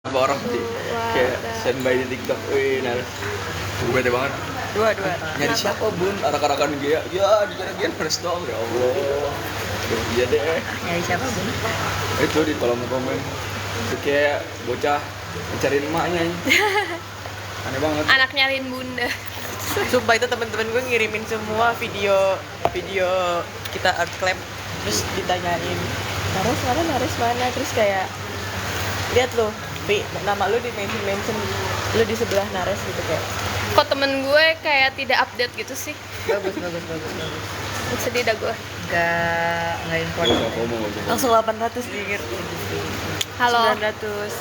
Apa orang sih kayak standby di TikTok, wih naras bete banget. Dua. Nyari siapa bun? Arak-arakan dia, ya dikira-kira naras doang ya Allah. Iya deh. Nyari siapa bun? Itu di kolom komen itu kayak bocah mencari emaknya ini. Aneh banget. Anak nyariin bunda. Sumpah itu teman-teman gue ngirimin semua video kita art clap, terus ditanyain Nares mana, terus kayak lihat lo, nama lu di mention lu di sebelah Nares gitu kayak. Kok temen gue kayak tidak update gitu sih? Bagus. Sedih dah gue. Nggak important. Langsung 800 diinget. Halo. 900.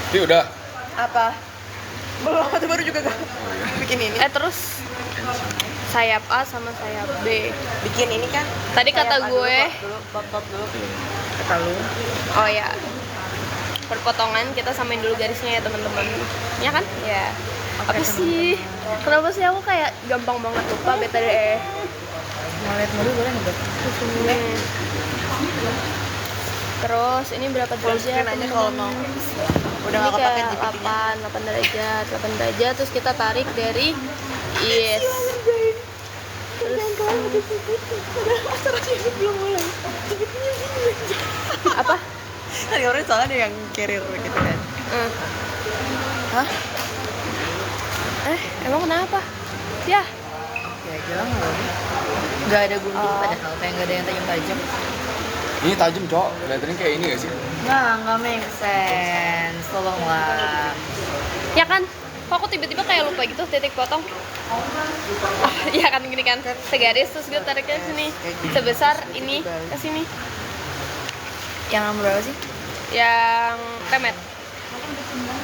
Ini udah. Apa? Belum, itu baru juga gak bikin ini. Terus sayap A sama sayap B. Bikin ini kan. Tadi kata gue. Top dulu. Kata lu. Oh ya. Perpotongan kita samain dulu garisnya ya teman-teman. Ya kan? Ya. Apa sih? Kenapa sih aku kayak gampang banget lupa beta deh. Mau lihat dulu boleh nggak? Terus ini berapa derajat? Aja kalau mau. Udah Ini nggak kepake kayak GPT-nya. 8 derajat, terus kita tarik dari yes. Terus belum mulai. apa? Tadi orang soalnya ada yang carrier gitu kan. Hah? Emang kenapa? Ya. Ya jelas nggak ada gunting padahal kayak nggak ada yang tajam-tajam. Ini tajam cok, kelihatannya kayak ini gak sih? Nggak make sense. Tolonglah. Ya kan? Kok aku tiba-tiba kayak lupa gitu titik potong? Ya kan gini kan, segaris terus gue tariknya ke sini. Sebesar ini ke sini. Yang nomor berapa sih? Yang remet.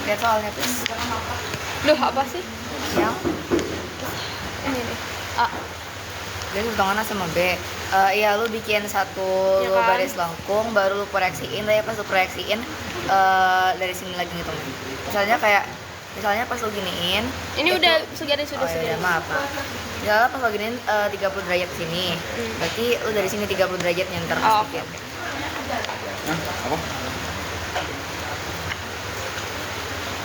Lihat soalnya please. Duh, apa sih? Yang Ini nih. A. dan potongan A sama B. Iya lu bikin satu Ya lu kan? baris lengkung, baru lu proyeksiin. Tapi pas lu proyeksiin dari sini lagi ngitung. Misalnya pas lu giniin. Ini udah segaris sudah segaris. Maaf. Misalnya pas lu giniin 30 derajat ke sini. Berarti lu dari sini 30 derajat nyentar Oh, masukin. Hah? Apa?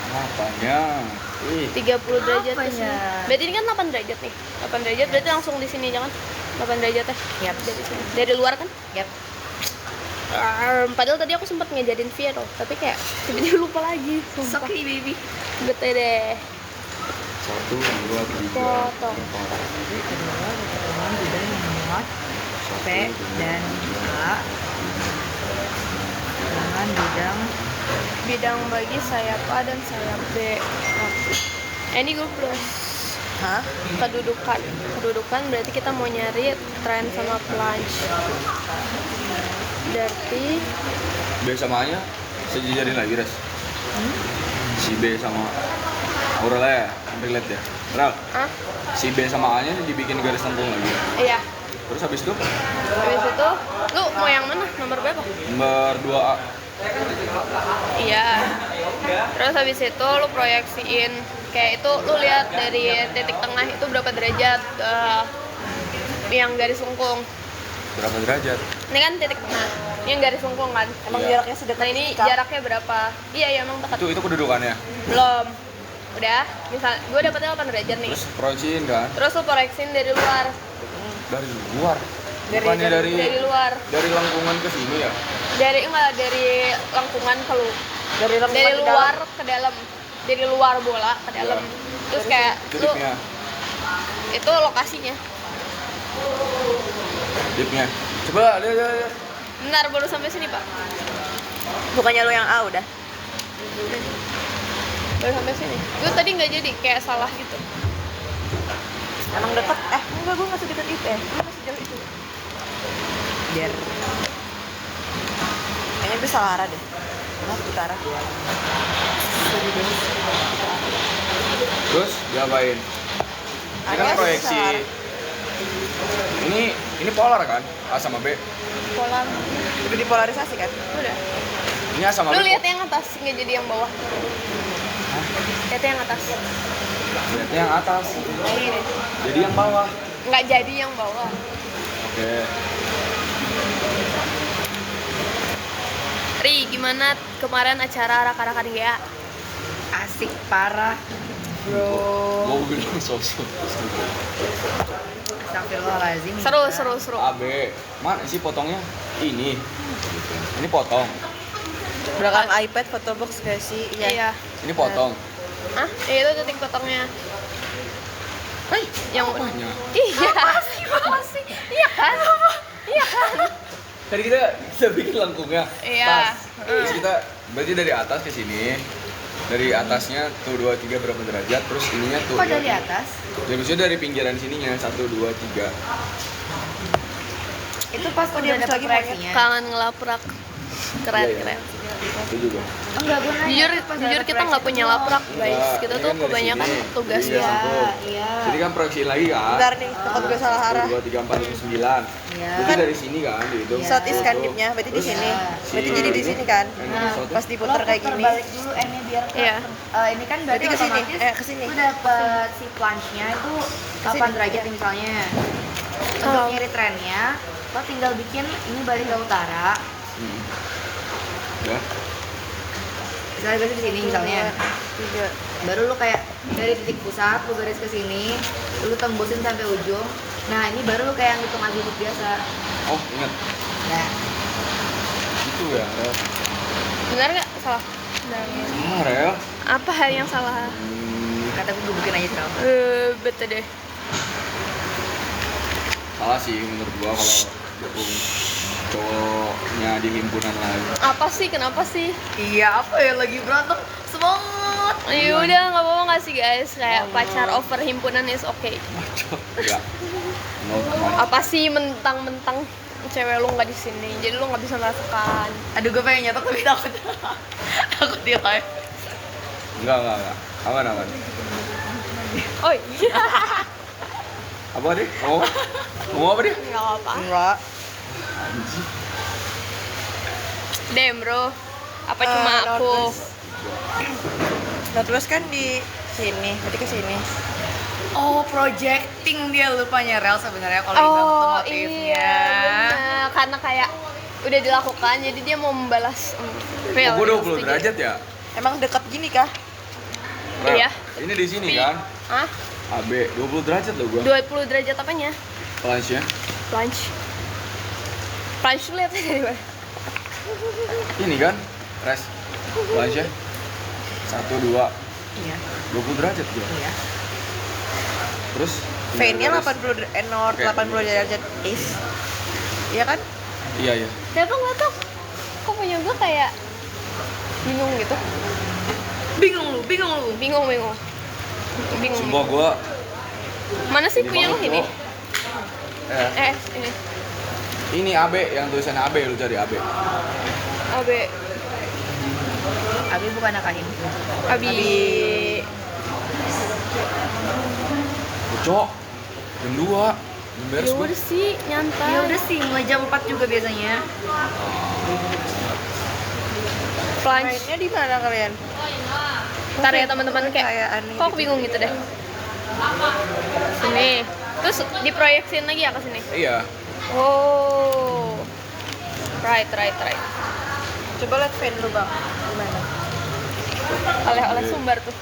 Apanya? 30 derajat ke sini. Apanya? Berarti ini kan 8 derajat nih. 8 derajat berarti langsung di sini jangan. 8 derajat teh. Yap. Dari sini. Dari luar kan? Yap. Padahal tadi aku sempat ngajarin Via loh, tapi kayak tiba-tiba lupa lagi. Sumpah. Soki baby. Bete deh. 1, 2, 3, Potong. 4. P dan A dengan Bidang bagi sayap A dan sayap B. Ini gue plus Hah? kedudukan berarti kita mau nyari trend sama plunge. Berarti B sama A nya sejajarin lagi res. Si B sama Aurel ya, relate ya. Ral, si B sama A nya dibikin garis lengkung lagi. iya. Terus habis itu Habis itu lu mau yang mana? Nomor berapa? nomor 2A. Iya. Terus habis itu lu proyeksiin kayak itu lu lihat dari titik tengah itu berapa derajat yang garis lengkung. Berapa derajat? Ini kan titik tengah. Ini yang garis lengkung kan. Emang Iya. jaraknya sedekat Nah, ini Kak? jaraknya berapa? Iya, emang dekat. Itu kedudukannya. Belum. Udah, misal gue dapetnya 8 derajat nih. Terus proyeksiin kan? Terus lu proyeksiin dari luar. Dari luar. Bukannya dari luar. dari lengkungan ke sini ya? Dari lengkungan ke lu. Dari Luar ke dalam. Dari luar bola ke dalam. Terus kayak Itu lu dipnya. itu lokasinya. Dipnya. Coba lihat. Benar, baru sampai sini, Pak. Bukannya lu yang A udah? Baru sampai sini. Gue tadi nggak jadi kayak salah gitu. Emang deket? Enggak, gue nggak sedekat itu gue masih jauh itu. Biar kayaknya gue salah arah deh. Kenapa utara? Terus diapain? Ini kan Agak proyeksi. besar. Ini polar kan? A sama B. Pola. Udah dipolarisasi kan? Udah. Ini A sama Lu B. lihat yang atas, nggak jadi yang bawah. Lihat yang atas. Lihat yang atas. Nah, ini deh. Jadi yang bawah. Nggak jadi yang bawah. Oke. Ri, gimana kemarin acara arak-arakan GA? Asik parah, bro. Mau bilang sosok. Astagfirullahaladzim. Seru. AB, mana sih potongnya? Ini potong. Belakang iPad photobox gak sih? Iya. Ini potong. Ah, itu titik potongnya. Hei, Yang apanya? Iya. Apa sih? Iya kan? Iya kan? Tadi kita bikin lengkungnya. Iya. Terus kita berarti dari atas ke sini. Dari atasnya tuh 2 3 berapa derajat, terus ininya tuh. Kok dari atas? Ya maksudnya dari pinggiran sininya 1 2 3. Itu pas udah Udah dapet lagi proyeksinya. kangen ngelaprak. Keren, Iya, iya. keren. Itu juga. Enggak gue nanya, Jujur, pas jujur dapet kita nggak punya proyeksi laprak, itu guys. Enggak, Kita ini tuh kan dari kebanyakan sini. tugas Iya, ya. sambung. Iya. Jadi kan proyeksiin lagi kan. Bentar nih, takut gue salah arah. 1 2 3 4 5 9. Iya. Berarti dari sini kan dihitung. South East kan Tuh. dipnya, berarti di Terus sini. si- Berarti jadi di sini kan. Nah, Pas diputar kayak gini. balik dulu N-nya biar Iya. ini kan Berarti berarti ke sini, otomatis ke sini. lu dapet si plunge-nya itu 8 derajat nih misalnya. Untuk Oh. nyari trennya, lo tinggal bikin ini balik ke utara. Hmm. Ya. Misalnya garis ke sini misalnya. 3. Baru lu kayak dari titik pusat lu garis ke sini, lu tembusin sampai ujung. Nah, ini baru lu kayak ngitung azimut biasa. Oh, ingat. Nah, Itu ya. Rel. Benar nggak? Salah. Benar. Ah, Rel. Apa hal yang salah? kata gue bikin aja terus. Betul deh. Salah sih menurut gua kalau dukung cowoknya di himpunan lagi. Apa sih? Kenapa sih? Iya, apa ya lagi berantem? Semangat. Ya udah nggak apa-apa nggak sih guys. Kayak pacar over himpunan is okay. Enggak. No, teman. Apa sih mentang-mentang cewek lu nggak di sini, jadi lu nggak bisa merasakan. Aduh, gue pengen nyatet tapi takut. Takut di live. Enggak. Aman. Oh iya. Apa deh? Ngomong apa deh? Nggak apa. Enggak. Anjing. Damn bro. Apa cuma aku? Northwest kan di sini, berarti ke sini. Oh, projecting dia lupanya Rel sebenarnya kalau dibilang tuh Oh motifnya. iya. Bener. Karena kayak udah dilakukan, jadi dia mau membalas. Real. Oh, gua 20 setuju. derajat ya? Emang dekat gini kah? Rel, Iya. Ini di sini kan? Hah? AB 20 derajat loh gua. 20 derajat apanya? Plunge-nya. Plunge. Plunge lu lihatnya dari mana? Ini kan? Rest. Plunge-nya. 1 2 Iya, 20 derajat gua. iya. Terus V-nya garis. 80 north, Oke. 80 derajat east. Iya kan? Iya. Kenapa nggak tau? Kok punya gue kayak bingung gitu? Bingung lu. Bingung. Sumpah gua Mana sih ini punya lu banget, ini? Bro. Ini. Ini AB yang tulisannya AB, lu cari AB. AB. Abi bukan anak ini. Abi. Cok. Jam 2. Jam beres Ya gua. udah sih, nyantai. Ya udah sih, mulai jam 4 juga biasanya. Plunge. Mainnya di mana kalian? Ntar ya teman-teman kayak Kayak aneh kok gitu. bingung gitu deh. Sini. Terus diproyeksin lagi ya ke sini. Iya. Oh. Right. Coba lihat fan lu, Bang. Gimana? Oleh sumber tuh.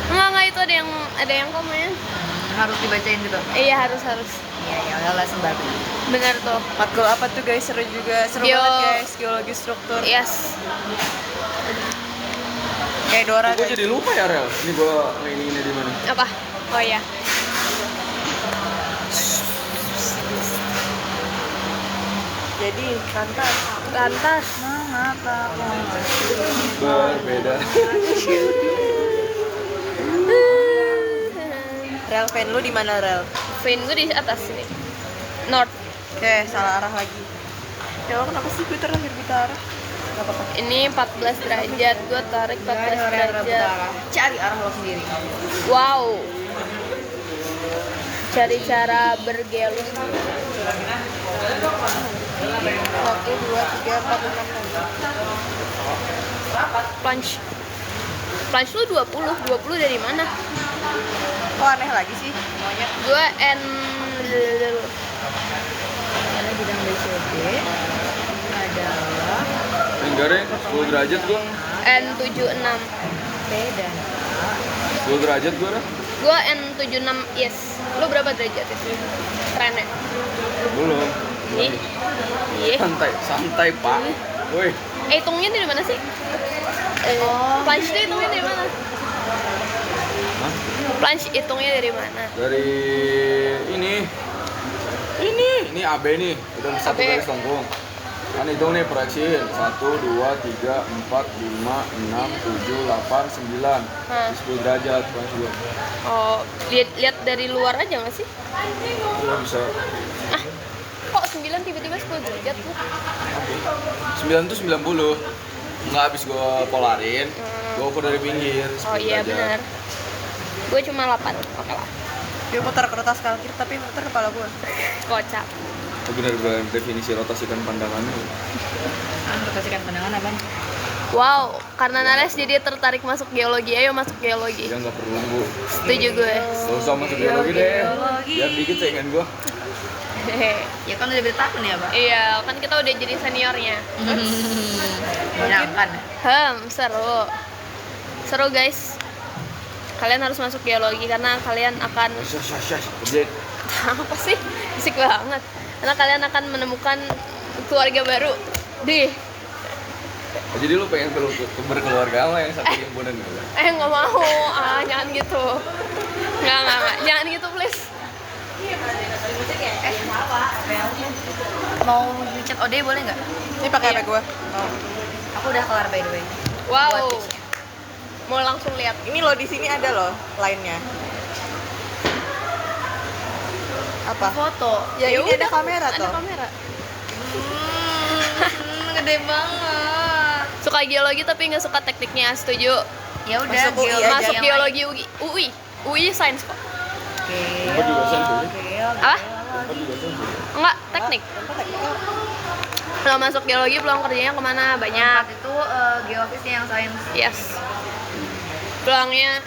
Enggak itu ada yang komen. Harus dibacain gitu. Iya harus. Iya, ya udahlah sembar. Benar tuh. Matkul apa tuh guys? Seru juga. Seru Bio- banget guys. Geologi struktur. Yes. Kayak Dora Gua guys. jadi lupa ya, Rel. Ini gua maininnya di mana? Apa? Oh iya. Jadi lantas. Lantas. Mengapa Berbeda. Rel fan lu di mana Rel? Vein gue di atas sini. North. Oke, salah arah lagi. Ya Allah, kenapa sih gue terakhir buta arah? Gak apa-apa. Ini 14 derajat. Gue tarik 14 derajat. Cari arah lo sendiri. Wow. Cari cara bergelus. 1, 2, 3, 4, 5, 6. Plunge. Plunge lu 20 dari mana? Kok aneh lagi sih? Maunya Gue N Karena bidang BCD adalah Enggak deh, 10 derajat gua. N76. P dan 10 derajat gua dah. Gua N76 yes. Lu berapa derajat itu? Keren ya? Belum. Ih. Ih. Santai, Pak. Woi, Hitungnya dari mana sih? Plunge itu hitungnya dari mana? Hah? Plunge hitungnya dari mana? Dari ini AB nih, udah satu AB. garis lengkung. Kan hitung nih proyeksiin 1, 2, 3, 4, 5, 6, 7, 8, 9 Hah. 10 derajat plunge gua. Oh, lihat dari luar aja nggak sih? Gua bisa Ah, kok 9 tiba-tiba 10 derajat tuh? 9 tuh 90. Nggak habis gua polarin, gua ukur dari pinggir. Oh 10 iya derajat. benar. Gue cuma 8, oke lah. Dia putar kertas kalkir tapi muter kepala gue. Kocak. Itu benar-benar definisi rotasikan pandangannya. rotasikan pandangan apa? Wow, karena Nares jadi tertarik masuk geologi, ayo masuk geologi. Ya nggak perlu bu. Setuju gue. Gak usah masuk geologi deh. Geologi. Biar dikit saingan gua. Hehe. Ya kan udah bertahun ya, Pak. Iya, kan kita udah jadi seniornya. Menyenangkan. Seru. Seru guys. Kalian harus masuk geologi karena kalian akan Syah, kerjain. apa sih? Bisik banget. Karena kalian akan menemukan keluarga baru. Deh. Jadi lu pengen berkeluarga sama yang satu himpunan gitu? Nggak mau. Jangan gitu. Nggak. Jangan gitu please. Mau ngechat Ode boleh nggak? Ini pakai Iya. HP gue. Aku udah kelar by the way. Wow. Buat tipsnya. Mau langsung lihat. Ini loh di sini ada loh lainnya. Apa? Foto. Ya ini udah, ada kamera ada tuh. kamera. Gede banget. Suka geologi tapi nggak suka tekniknya, setuju? Ya udah, Masuk UI aja. Masuk yang geologi UI. UI sains kok. Oke. Gua juga sains, Ode. Apa? Tempat juga sama. Enggak, teknik. Kalau masuk geologi peluang kerjanya kemana? Banyak. Itu geofisnya yang sains. Yes. Peluangnya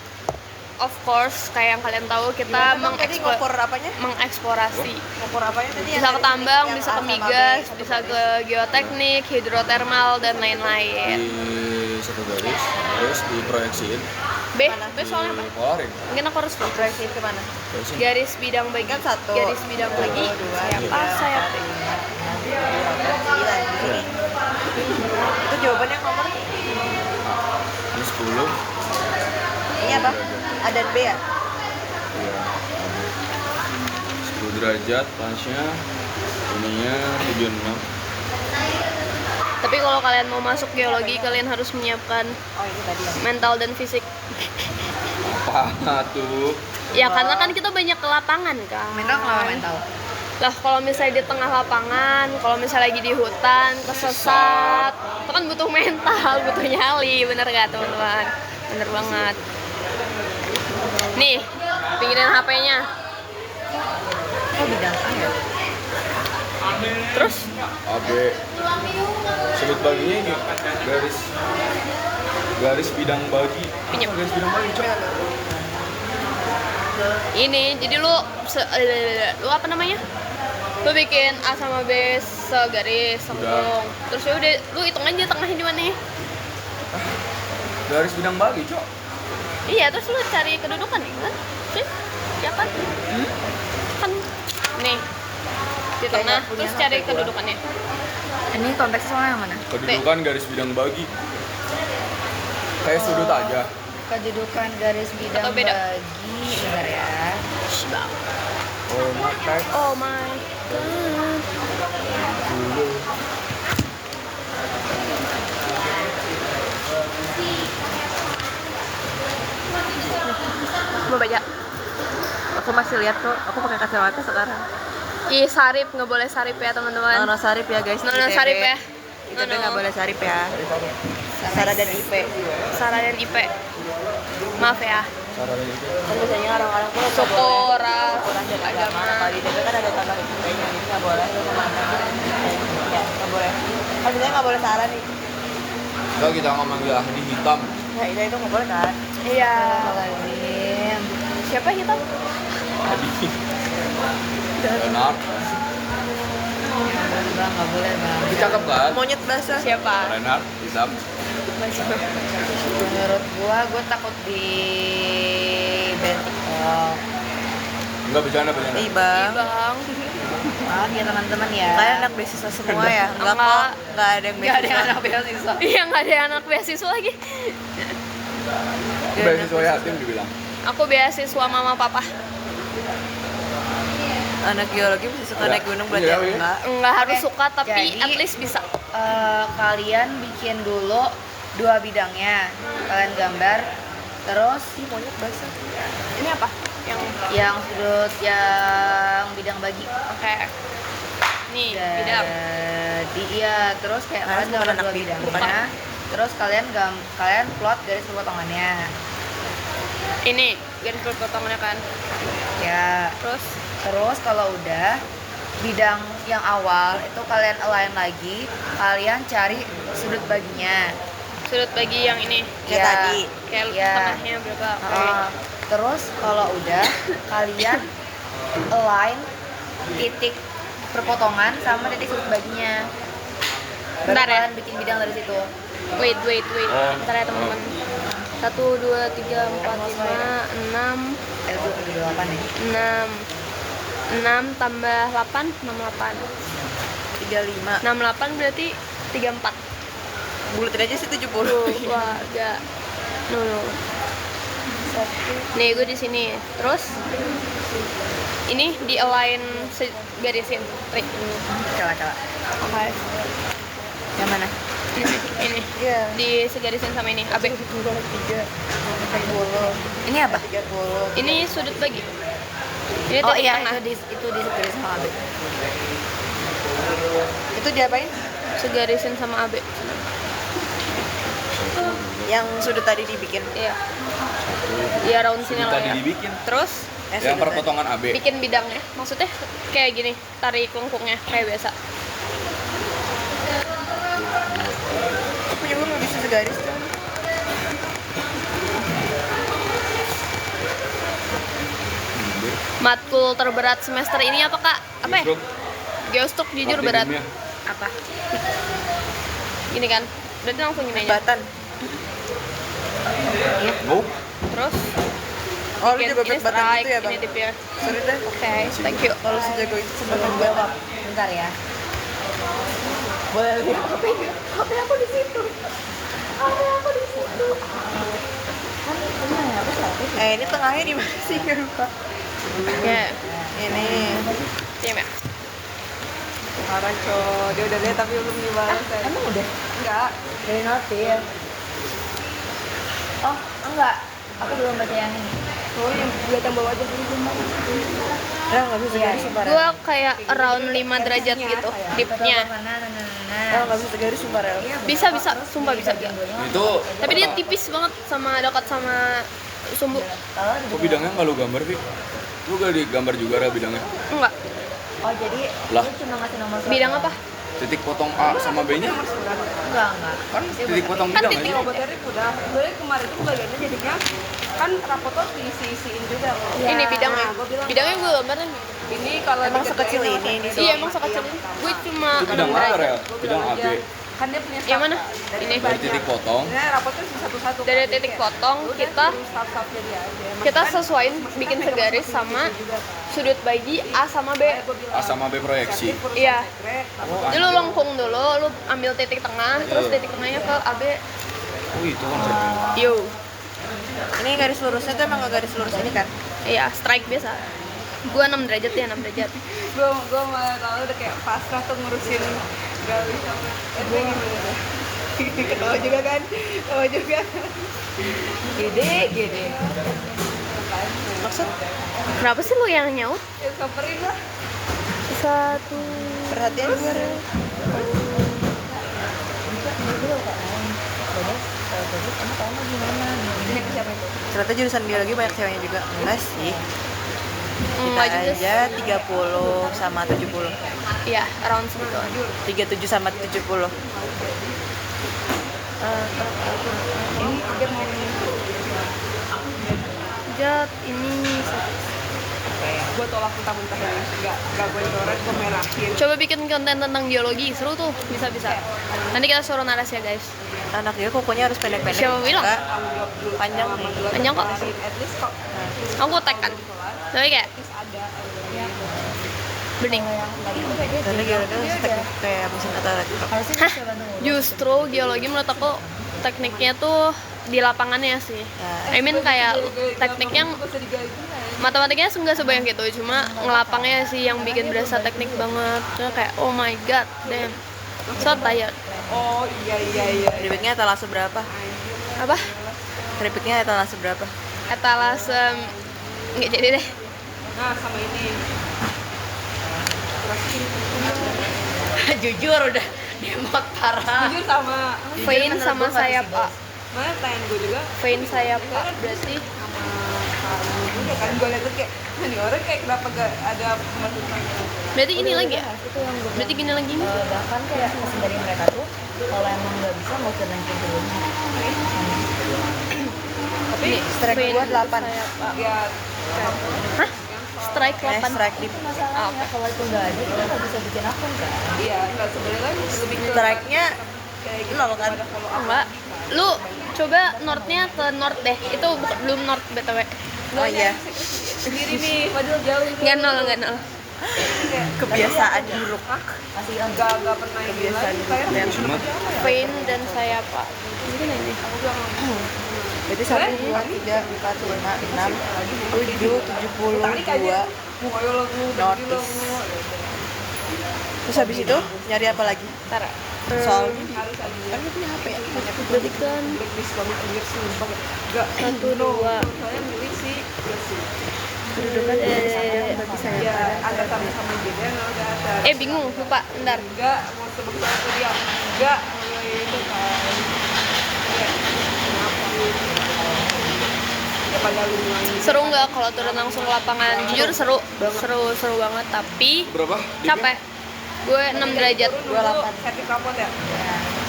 of course kayak yang kalian tahu kita Tadi ngukur apanya? mengeksplorasi. Ngukur apanya tadi? Bisa ke tambang, bisa ke migas, bisa ke geoteknik, hidrotermal dan lain-lain. Di satu garis, terus diproyeksiin, B soalnya apa? polarin. Mungkin aku harus Proyeksi kemana? Proyeksiin. garis bidang bagi Kan satu. garis bidang bagi Dua, sayap tiga, A sayap B. Iya. Itu jawabannya yang nomor. Ini 10. Ini apa? A dan B ya? Iya. 10 derajat, plunge-nya, ininya 76. Tapi kalau kalian mau masuk geologi kalian harus menyiapkan Oh ini tadi ya. mental dan fisik. Apa tuh? Ya karena kan kita banyak ke lapangan kan. Mental kenapa mental? Lah kalau misalnya di tengah lapangan, kalau misalnya lagi di hutan, kesesat, itu kan butuh mental, butuh nyali, bener gak teman-teman? Bener banget. Nih, pinggirin HP-nya. Oh bidang A ya? Terus AB. Sudut baginya ini garis bidang bagi. Pinjam. Garis bidang bagi, Cok. ini, jadi lu apa namanya? Lu bikin A sama B segaris sambung. Terus ya udah, lu hitung aja tengahnya di mana. Garis bidang bagi, Cok. Iya, terus lu cari kedudukan ya kan? Sih, ya kan? Kan nih di tengah, punya terus HP cari gua. kedudukannya. Ini konteksnya soalnya yang mana? Kedudukan garis bidang bagi. Kayak sudut aja. Kedudukan garis bidang Atau beda? bagi. Bentar ya. Shibang. Oh, my God. Oh my god. Mau baca? Aku masih lihat kok. Aku pakai kacamata sekarang. Ih, sarip, nggak boleh sarip ya teman-teman. Nono sarip ya guys. Nono ITB. sarip ya. ITB Nono. nggak boleh sarip ya. Sarah dan IP. Sarah dan IP. Maaf ya. Caranya itu. Kan biasanya orang-orang tuh Suku, ras, kurang dan agama. Kalau di ITB kan ada tambah ini nggak boleh. Ya nggak boleh. Kan biasanya nggak boleh Sarah nih. Kalau kita nggak manggil ahli hitam. Nah itu nggak boleh kan? Iya. Astagfirullahaladzim. Siapa hitam? Ahli. Leonard. Bang, nggak boleh Bang. Tapi cakep kan? Monyet basah. Siapa? Reinhard, hitam. Menurut gue takut di band TikTok. Enggak bercanda. Ih bang, Bang. Maaf ya teman-teman ya. kalian anak beasiswa semua ya? Enggak Enggak. kok, enggak ada yang Gak ada beasiswa. anak beasiswa. Iya, nggak ada anak beasiswa lagi. Beasiswa yatim dibilang. Aku beasiswa mama papa. Anak geologi masih suka Enggak. naik gunung berarti Iya, ya? iya. Enggak. Nggak harus Oke, suka, tapi jadi- at least bisa. Kalian bikin dulu 2 bidangnya. Kalian gambar, terus Ih monyet basah. Ini apa? yang sudut yang bidang bagi. Oke. Nih, bidang. Jadi iya, terus kayak Harus kalian bukan gambar anak 2 bidang. bidangnya. Terus kalian plot garis perpotongannya. Ini garis perpotongannya kan. Ya. Terus Kalau udah bidang yang awal itu kalian align lagi, kalian cari sudut baginya. sudut bagi yang ini. Kayak Ya, tadi. Kayak ya. tengahnya berapa? Terus kalau udah kalian align titik perpotongan sama titik sudut baginya. Baru Bentar ya. kalian bikin bidang dari situ. Wait. Oh. Bentar ya teman-teman. 1, 2, 3, 4, 5, 6, Itu 8 nih. 6 tambah 8, 68. 35. 68 berarti 34. Bulatin aja sih 70. Warga. No. Nih gue di sini. Terus ini di align garisin. Trik. Coba. Oke. Yang mana? Ini. Iya. Di segarisin sama ini. AB. 3. 30. Ini apa? 30. Ini sudut bagi. Ini Oh titik iya, tengah. itu di garis sama AB. Itu diapain? Segarisin sama AB. Yang sudut tadi dibikin. Iya. Iya round sini lah Tadi ya. dibikin. Terus Yang sudut perpotongan AB. bikin bidangnya. Maksudnya kayak gini, tarik lengkungnya kayak biasa. tadi. Punya gue nggak bisa segaris tuh. Matkul terberat semester ini apa Kak? Apa ya? Justru Geostruk jujur berat. optimumnya. Apa? Gini kan. Berarti langsung gini aja. Batan. Nope. Terus Oh lu bikin jago ini bet batan strike, gitu ya bang? ini tipir. Sorry deh. Oke, thank you. Kalau sejago itu sempat ngebelok. Bentar ya. Boleh lihat HP aku di situ. Ini tengahnya di mana sih? Nggak lupa. Ya, Ini. diam ya. Parah coy. Dia udah lihat tapi belum dibalas. Emang udah? Enggak. Dari notif ya? Oh, enggak. Aku belum baca yang ini. Oh yang belakang bawah aja dulu belum. Nah nggak bisa Iya, segaris sumpah. Rel. Gua kayak around 5 derajat gitu dipnya. Rel nggak bisa segaris sumpah Rel. Bisa, sumpah bisa. Itu Tapi dia tipis banget sama dekat sama sumbu. kok bidangnya nggak lu gambar, Vi? Lu gak digambar juga ada bidangnya? Enggak. Oh, jadi Lah. lu cuma ngasih nomor surat. Bidang apa? Titik potong A sama B-nya Enggak. kan titik potong Kan bidang titik aja. Obat Erik udah, sebenarnya kemarin tuh bagiannya jadinya kan rapotnya diisi-isiin juga kok. Ini bidangnya. Nah, gua bilang, Bidangnya gue gambarin. Ini kalau Emang dikerjain sekecil sama ini di saya, Iya, emang sekecil ini. Gue cuma Itu bidang 6 mana, derajat. Rel? Bidang AB. kan dia punya Yang mana? staff, Ini. Dari titik potong. Nah, rapotnya satu-satu. Dari kan. titik Jadi potong, kayak, kita udah, staff-staffnya dia aja. kita Maksudnya sesuaiin maksudnya bikin kan segaris megang sama juga, kan. sudut bagi A sama B. A sama B proyeksi. Iya. Oh, Jadi lu lengkung dulu, lu ambil titik tengah, terus titik tengahnya ke AB. Oh, itu konsepnya. Yo. Ini garis lurusnya tuh emang nggak garis lurus ini kan? Iya, strike biasa. Gua 6 derajat ya, 6 derajat. Gue malah tahu udah kayak pasrah tuh ngurusin gali sama itu gimana tuh. Ketawa juga kan? Ketawa juga. Gede. Maksud Kenapa sih lu yang nyaut? Ya samperin lah. Satu. perhatian gue Rel. Ternyata jurusan biologi banyak ceweknya juga. Enggak sih. Enggak Kita juga aja 30 sama 70. Iya, around segitu. 37 sama 70. Jat ini gue tolak mentah-mentah ini, nggak gue coret, gue merahin. Coba bikin konten tentang geologi, seru tuh, bisa. Nanti kita suruh Naras ya guys. Anak dia kukunya harus pendek-pendek. Siapa bilang? Enggak, panjang nih. Panjang kok. At least kok Aku tag kan. Tapi kayak ada bening. Karena geologi kayak mesin atau Hah? Justru geologi menurut aku tekniknya tuh di lapangannya sih. I mean kayak tekniknya matematikanya nggak sebanyak gitu, cuma ngelapangnya sih yang bikin berasa teknik banget. Cuma kayak oh my god, damn, so tired. oh iya Tripiknya etalase berapa? Apa? Tripiknya etalase berapa? Etalase nggak jadi deh. nah sama ini Jujur udah demot parah. jujur sama Vein sama sayap A. mana tanya gue juga Vein sayap A berarti sama kamu juga kan gue liat tuh kayak nih orang kayak kenapa gak ada pemasukan berarti ini lagi ya? Berarti gini lagi nih. Bahkan kayak pesan dari mereka tuh kalau emang nggak bisa nggak usah naikin dulu. Tapi strike Vein gua 8. sayap A. ya Hah? Strike 8. Strike di Masalahnya kalau itu nggak ada kita nggak bisa bikin akun kan. iya nggak sebenarnya kan lebih ke strike-nya kayak gitu 0 kan? Enggak. Lu coba northnya ke north deh. Itu belum north BTW. Oh iya, sendiri nih padahal jauh gitu. Nggak nol. kebiasaan buruk. Masih hilang. Nggak pernah ini lagi kayak Cuma Vein dan sayap A. Mungkin ini. Berarti 1, 2, 3, 4, 5, 6, 7, 72. mukanya lo Notice. Terus habis itu nyari apa lagi? Tara. Soalnya harus ada kan lu punya HP ya? Berarti kan blacklist banget anjir sumpah nggak 1, 2. soalnya milih sih Kedudukan berarti sayap ya A. ada sama-sama gitu ya nggak ada Bingung, lupa. Bentar. enggak mau sebut aku dia enggak mulai itu kan ya kenapa ya pada lu mulai Seru nggak kalau turun langsung ke lapangan? Jujur seru banget. Tapi berapa? capek. Gue 6 derajat. 28 setting rapot ya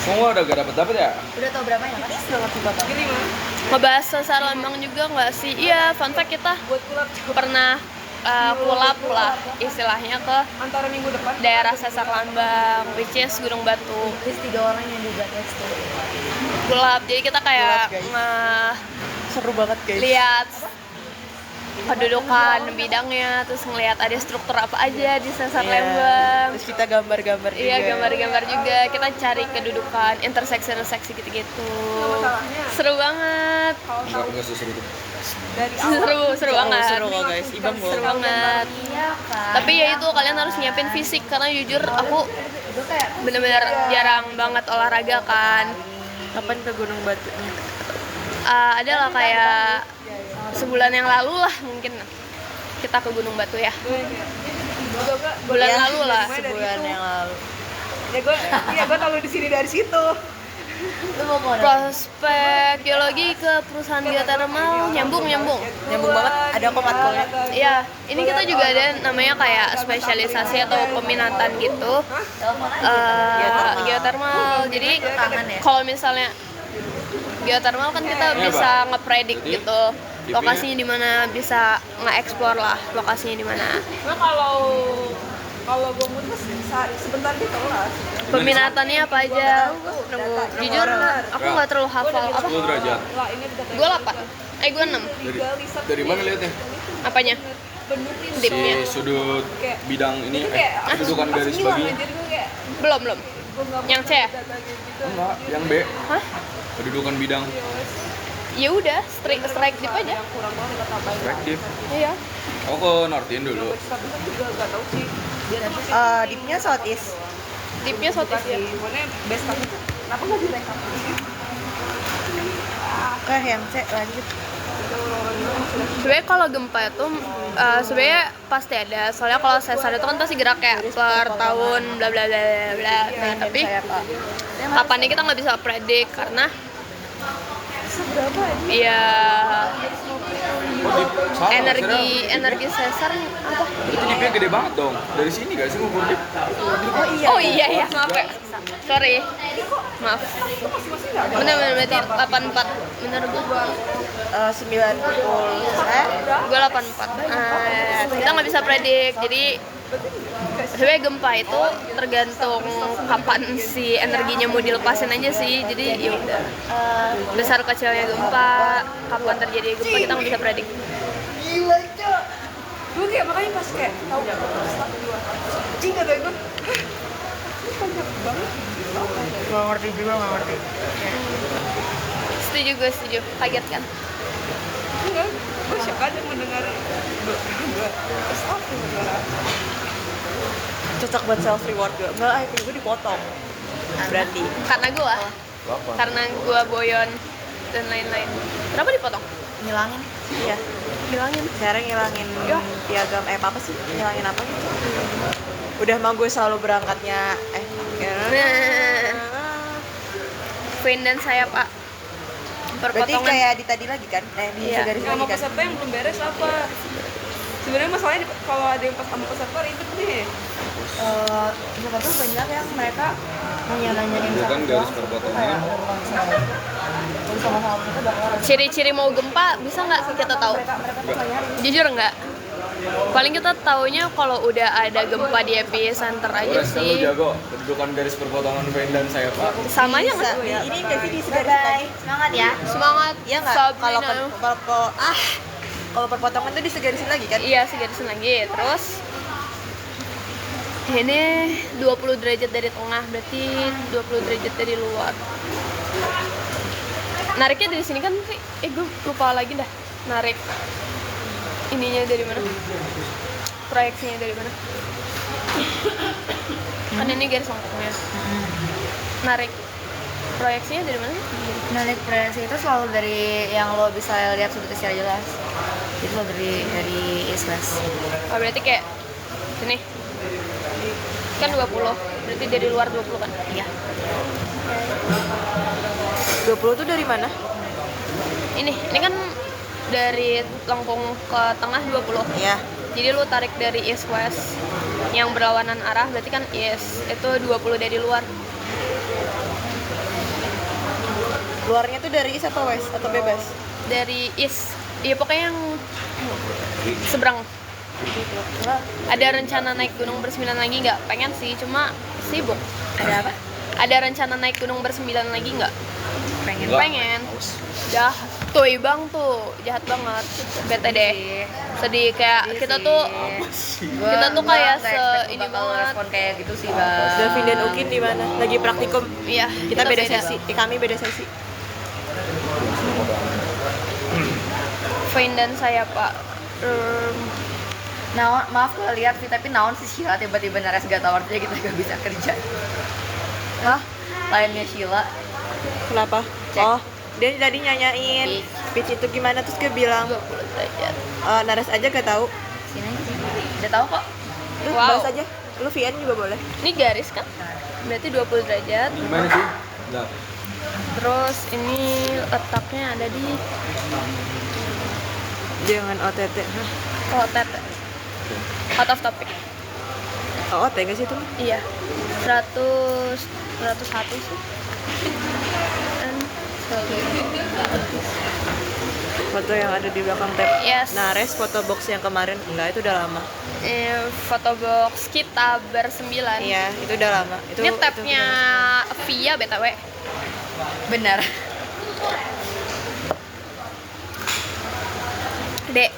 Semua udah gak dapet ya? Udah tau berapa ya kan? gini mah Ngebahas sesar Lembang juga nggak sih? Iya, fun fact kita buat kulap pernah kulap lah istilahnya ke antara minggu depan daerah Sesar Lambang, which is Gunung Batu. Terus 3 orang yang juga tes tuh. Kulap, jadi kita kayak Kulap, guys. Seru banget guys. ngeliat kedudukan bidangnya, terus ngeliat ada struktur apa aja di Sesar Iya. Lembang. Terus kita gambar-gambar juga. Iya, gambar-gambar juga. Kita cari kedudukan, interseksi gitu-gitu. masalahnya Seru banget. kalau tahu Enggak sesuai itu. dari awal Seru banget. Seru kok guys. Ibang Seru loh. banget. Iya kan. Tapi ya itu kalian harus nyiapin fisik karena jujur aku Itu kayak bener-bener jarang banget olahraga kan. Kapan ke Gunung Batu? Adalah kayak sebulan yang lalu lah mungkin kita ke Gunung Batu ya. Bulan Ya, lalu lah. Sebulan yang lalu. ya gue tahu di sini dari situ lu mau kemana? Prospek geologi ke perusahaan geotermal nyambung. Nyambung banget. Ada kok matkulnya. Iya, ini kita juga ada namanya kayak spesialisasi atau peminatan gitu. Geotermal. Jadi kalau misalnya geotermal kan kita Iya, bisa Pak. ngepredik Jadi, gitu. Lokasinya di mana, bisa nge-explore lah lokasinya di mana. nah kalau gue mutus sebentar di kelas Peminatannya apa aja? Nunggu Jujur, aku nggak terlalu hafal apa. 10 derajat. lah ini udah Gue 8. Gue 6. Dari mana lihatnya? Apanya? benutin Si Dipnya. sudut bidang ini kayak kedudukan garis baginya. jadi gue kayak Belum. gue nggak Yang C ya? Enggak, yang B. Hah? Kedudukan bidang Ya udah, strike dip aja. kurang banget kata baik efektif. Iya. Aku ke Nortin dulu. tapi kan juga nggak tahu sih Dipnya Southeast. Dipnya sotis ya. pokoknya best kami tuh kenapa nggak direkam Oke, yang C lanjut. Sebenarnya kalau gempa itu sebenarnya pasti ada. Soalnya kalau sesar itu kan pasti gerak kayak per tahun bla bla bla bla bla. Nah, tapi kapannya kita nggak bisa predik karena ya Salah, energi sesar apa? Berarti dipnya gede banget dong. Dari sini gak sih ngukur dip? Oh iya ya, maaf ya. Sorry. Maaf. Bener berarti 84. Bener gua. 90. Gue 84. Kita nggak bisa predik. Jadi sebenarnya gempa itu tergantung kapan si energinya mau dilepasin aja sih. Jadi ya udah. Besar kecilnya gempa, kapan terjadi gempa kita nggak bisa predik. Gila, Cok. Gue kayak makanya pas kayak tahu start dua. Cing kata gue. Banyak banget. Gak ngerti juga, gak ngerti. Setuju, gue setuju. Kaget kan? Enggak, gue shock aja mendengar dua start negara. Cocok buat self reward gue. Enggak, IP gue dipotong. Berarti. Karena gue, Apa? karena gue boyon dan lain-lain. Kenapa dipotong? Ngilangin. Iya. Bilangin. Sekarang ngilangin Ya. piagam apa sih? Ngilangin apa gitu? Udah mah gue selalu berangkatnya Vein dan sayap A. berarti Perpotongan. kayak di tadi lagi kan? Di Iya. garis Sama lagi kan? peserta yang belum beres apa? Sebenarnya masalahnya kalau ada yang pas sama peserta ribet nih. Bukan tuh banyak yang mereka nanya-nanyain Itu kan garis perpotongan. sama-sama mereka udah kelar. Ciri-ciri mau gempa bisa nggak kita tahu? Jujur nggak? Paling kita taunya kalau udah ada gempa di epicenter aja Ores, kamu sih. jago kedudukan garis perpotongan vein dan sayap A. Samanya Bisa. nggak? Ini enggak sih di segaris Bye, lagi? semangat ya. Semangat. Iya nggak? Sabrina. Kalau perpotongan tuh disegarisin lagi kan? Iya, segarisin lagi. Terus ini 20 derajat dari tengah, berarti 20 derajat dari luar. Nariknya dari sini kan, gue lupa lagi dah. Narik ininya dari mana? Proyeksinya dari mana? Kan ini garis lengkapnya. Narik proyeksinya dari mana? Narik proyeksi itu selalu dari yang lo bisa lihat sudutnya secara jelas. Itu selalu dari islas. Oh, berarti kayak sini. Kan 20. Berarti dari luar 20 kan? Iya. 20 tuh dari mana? Ini kan dari lengkung ke tengah 20. Iya. Jadi lu tarik dari east west yang berlawanan arah, berarti kan east itu 20 dari luar. Luarnya tuh dari east atau west atau bebas? Dari east. Iya pokoknya yang seberang. Ada rencana naik gunung bersembilan lagi nggak? Pengen sih, cuma sibuk. Ada apa? Ada rencana naik gunung bersembilan lagi nggak? Pengen. Enggak. Pengen. Jahat. Tuh Ibang tuh, jahat banget. Bete deh. Sedih kayak kita tuh kita tuh kayak ini banget. Respon kayak gitu sih, Bang. Davin dan Ukin di mana? Lagi praktikum. Iya, Kita beda sesi. Kami beda sesi. Vein dan saya Pak. Naon, maaf gue lihat sih, tapi naon sih Sheila tiba-tiba nares gak tau artinya kita gak bisa kerja. Hah? Lainnya Sheila. Kenapa? Cek. Oh, dia tadi nyanyain pitch itu gimana, terus gue bilang 20 derajat. naras aja gak tahu. Sini aja sini. Udah tahu kok. Lu Wow. bahas aja. Lu VN juga boleh. Ini garis kan? Berarti 20 derajat. Gimana sih? Enggak. Terus ini letaknya ada di Jangan OTT. Hah? OTT. Out of topic. Oh, OT gak sih itu? Iya. 101 sih. And Foto yang ada di belakang tab. Yes. Nares foto box yang kemarin. Enggak, itu udah lama. foto box kita bersembilan. Iya, itu udah lama. Itu Ini tabnya Via BTW. Benar. Dek,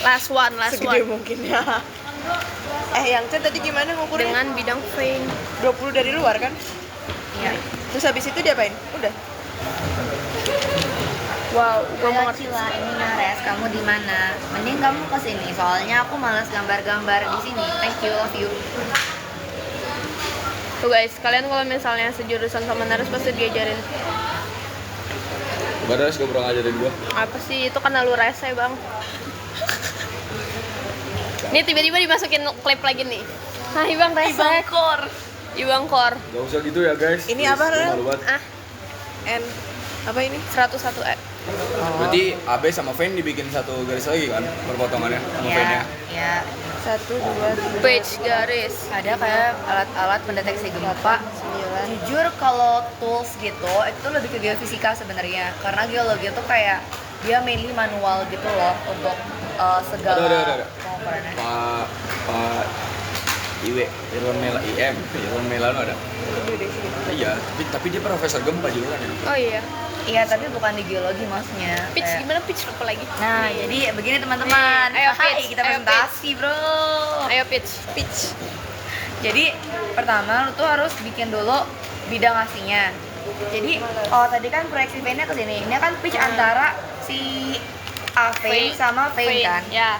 last one. segede mungkin ya. Yang Chen tadi gimana ngukurnya? Dengan bidang vein. 20 dari luar kan? Iya. Terus habis itu diapain? Udah. Wow, gue mau Halo ngerti. Cila, ini Nares, kamu di mana? Mending kamu ke sini, soalnya aku malas gambar-gambar di sini. Thank you, love you. Tuh guys, kalian kalau misalnya sejurusan sama Nares pasti diajarin. Badas gak pernah ngajarin gua. Apa sih? Itu karena lu rese, Bang. Nih tiba-tiba dimasukin klip lagi nih. Nah, Ibang rese. Ibang Kor. Gak usah gitu ya guys. Ini Please, apa, Rel? malu banget. Ah, N apa ini? 101 Berarti AB sama vein dibikin satu garis lagi kan perpotongannya sama veinnya. Iya. 1, 2, 3, page garis. Ada kayak alat-alat pendeteksi gempa. 9, Jujur kalau tools gitu itu lebih ke geofisika sebenarnya, karena geologi itu kayak dia mainly manual gitu loh untuk segala Ada. pengukurannya. Pak Iwe, Irwan Melano ada. Iya, tapi dia profesor gempa juga kan ya. Oh iya. Iya, tapi bukan di geologi maksudnya. Pitch Kayak- gimana pitch apa lagi? Nah, jadi begini teman-teman. Nih, ayo Hai, pitch, kita ayo presentasi, Bro. Ayo pitch. Jadi pertama lu tuh harus bikin dulu bidang aslinya. Jadi tadi kan proyeksi vein-nya ke sini. Ini kan pitch antara si A vein sama vein kan. Ya.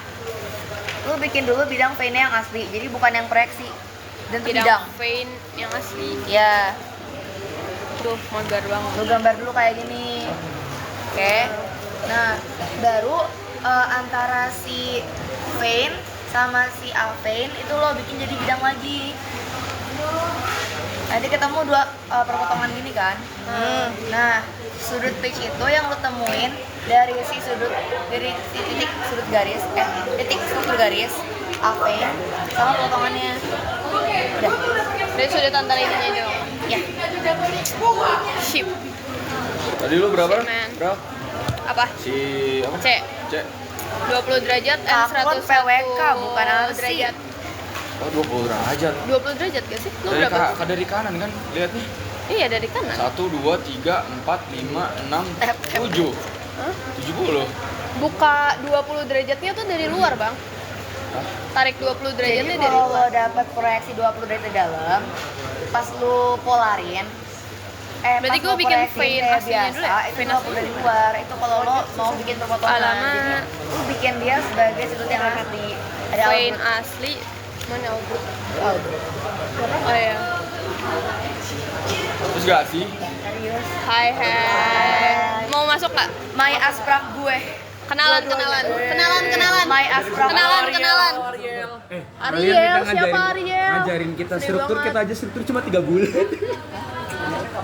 Lu bikin dulu bidang vein-nya yang asli. Jadi bukan yang proyeksi. Dan itu bidang. Bidang vein yang asli. Ya, Tuh, magar banget. lu gambar dulu kayak gini. Oke. Nah, baru antara si vein sama si A vein itu lo bikin jadi bidang lagi. Nanti ketemu dua perpotongan gini kan. Nah, sudut pitch itu yang lo temuin dari si titik sudut garis, titik struktur garis A vein sama potongannya. Udah. Dari sudut antara ininya aja. Ya. Ship. Tadi lu berapa? Man. Berapa? Apa? Si apa? C. C. 20 derajat and Takut 101 PWK, bukan ALSI. derajat. Oh, 20 derajat. 20 derajat gak sih? Lu Dari, berapa? dari kanan kan, lihat nih. Iya, dari kanan. 1, 2, 3, 4, 5, 6, 7. Hah? 70. Buka 20 derajatnya tuh dari luar, Bang. Tarik 20 derajatnya Jadi dari kalau lo luar. dapat proyeksi 20 derajat dalam, pas lu polarin, Berarti pas gua lo bikin proyeksi vein kayak aslinya biasa, dulu ya? itu Vein 20 dari luar. Itu kalau lo mau bikin perpotongan, Alamak. jadi lu bikin dia sebagai sudut yang asli. Ada Vein output. asli. Mana output? Output. Oh iya. Terus gak sih? Serius. Hai. Mau masuk nggak? My asprak gue. Kenalan. My asprak. Kenalan. Ariel, siapa Ariel? Ngajarin kita Sedih struktur, banget. kita aja struktur cuma 3 bulan.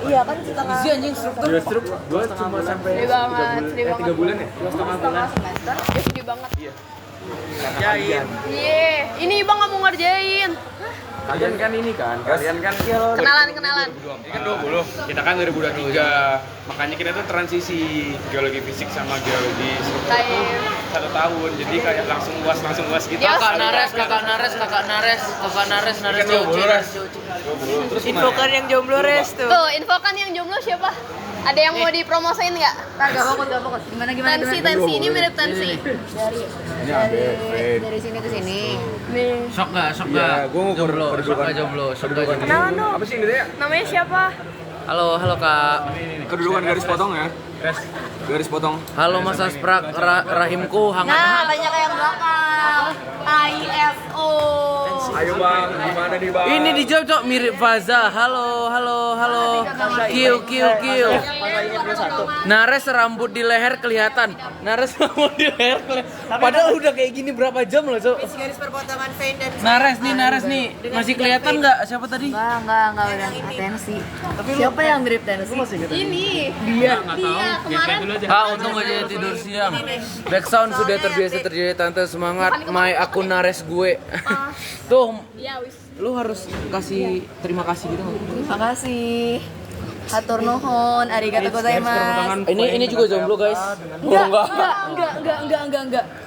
Iya kan setengah Dua struktur gua cuma sampai Sedih banget, sedih 3 banget. bulan ya? 2,5 bulan. semester. Ya sedih banget. Kalian. Iya, ini Bang nggak mau ngerjain. Kalian kan ini kan, kalian kan Kenalan. Ini kan 20. Kita kan 2023, makanya kita tuh transisi geologi fisik sama geologi struktur tuh Kayak 1 tahun, jadi kayak langsung uas gitu. Ya, Kakak Nares Kan 20 res. 20. Terus Infokan yang jomblo res tuh. tuh, infokan yang jomblo siapa? Ada yang mau dipromosain nggak? Gak fokus. Gimana? Tensi ini mirip Tensi. Dari sini ke sini. Nih. Sok Iya, gak? gua mau Jomblo. Kenalan dong. apa sih ini ya? Namanya siapa? Halo Kak. Kedudukan garis potong ya. Garis potong. Halo Mas Asprak, rahimku hangat. Nah, banyak yang belakang. ISO. Ayo Bang, gimana nih Bang? Ini dijawab Cok, mirip Faza. Halo. Kiu. Nares rambut di leher kelihatan. Padahal udah kayak gini berapa jam loh, Cok. Garis perpotongan vein dan Nares nih. Masih kelihatan nggak? Siapa tadi? Enggak udah atensi. Siapa yang mirip Tensi? Ini. Dia. Kemarin. Untung gak jadi tidur siang. Backsound sudah terbiasa terjadi, tante semangat. My akun Nares gue. Tuh, Ya wis. lu harus kasih terima kasih gitu nggak? Terima kasih. Hatur nuhun, arigato gozaimasu. Ini juga jomblo guys. Enggak.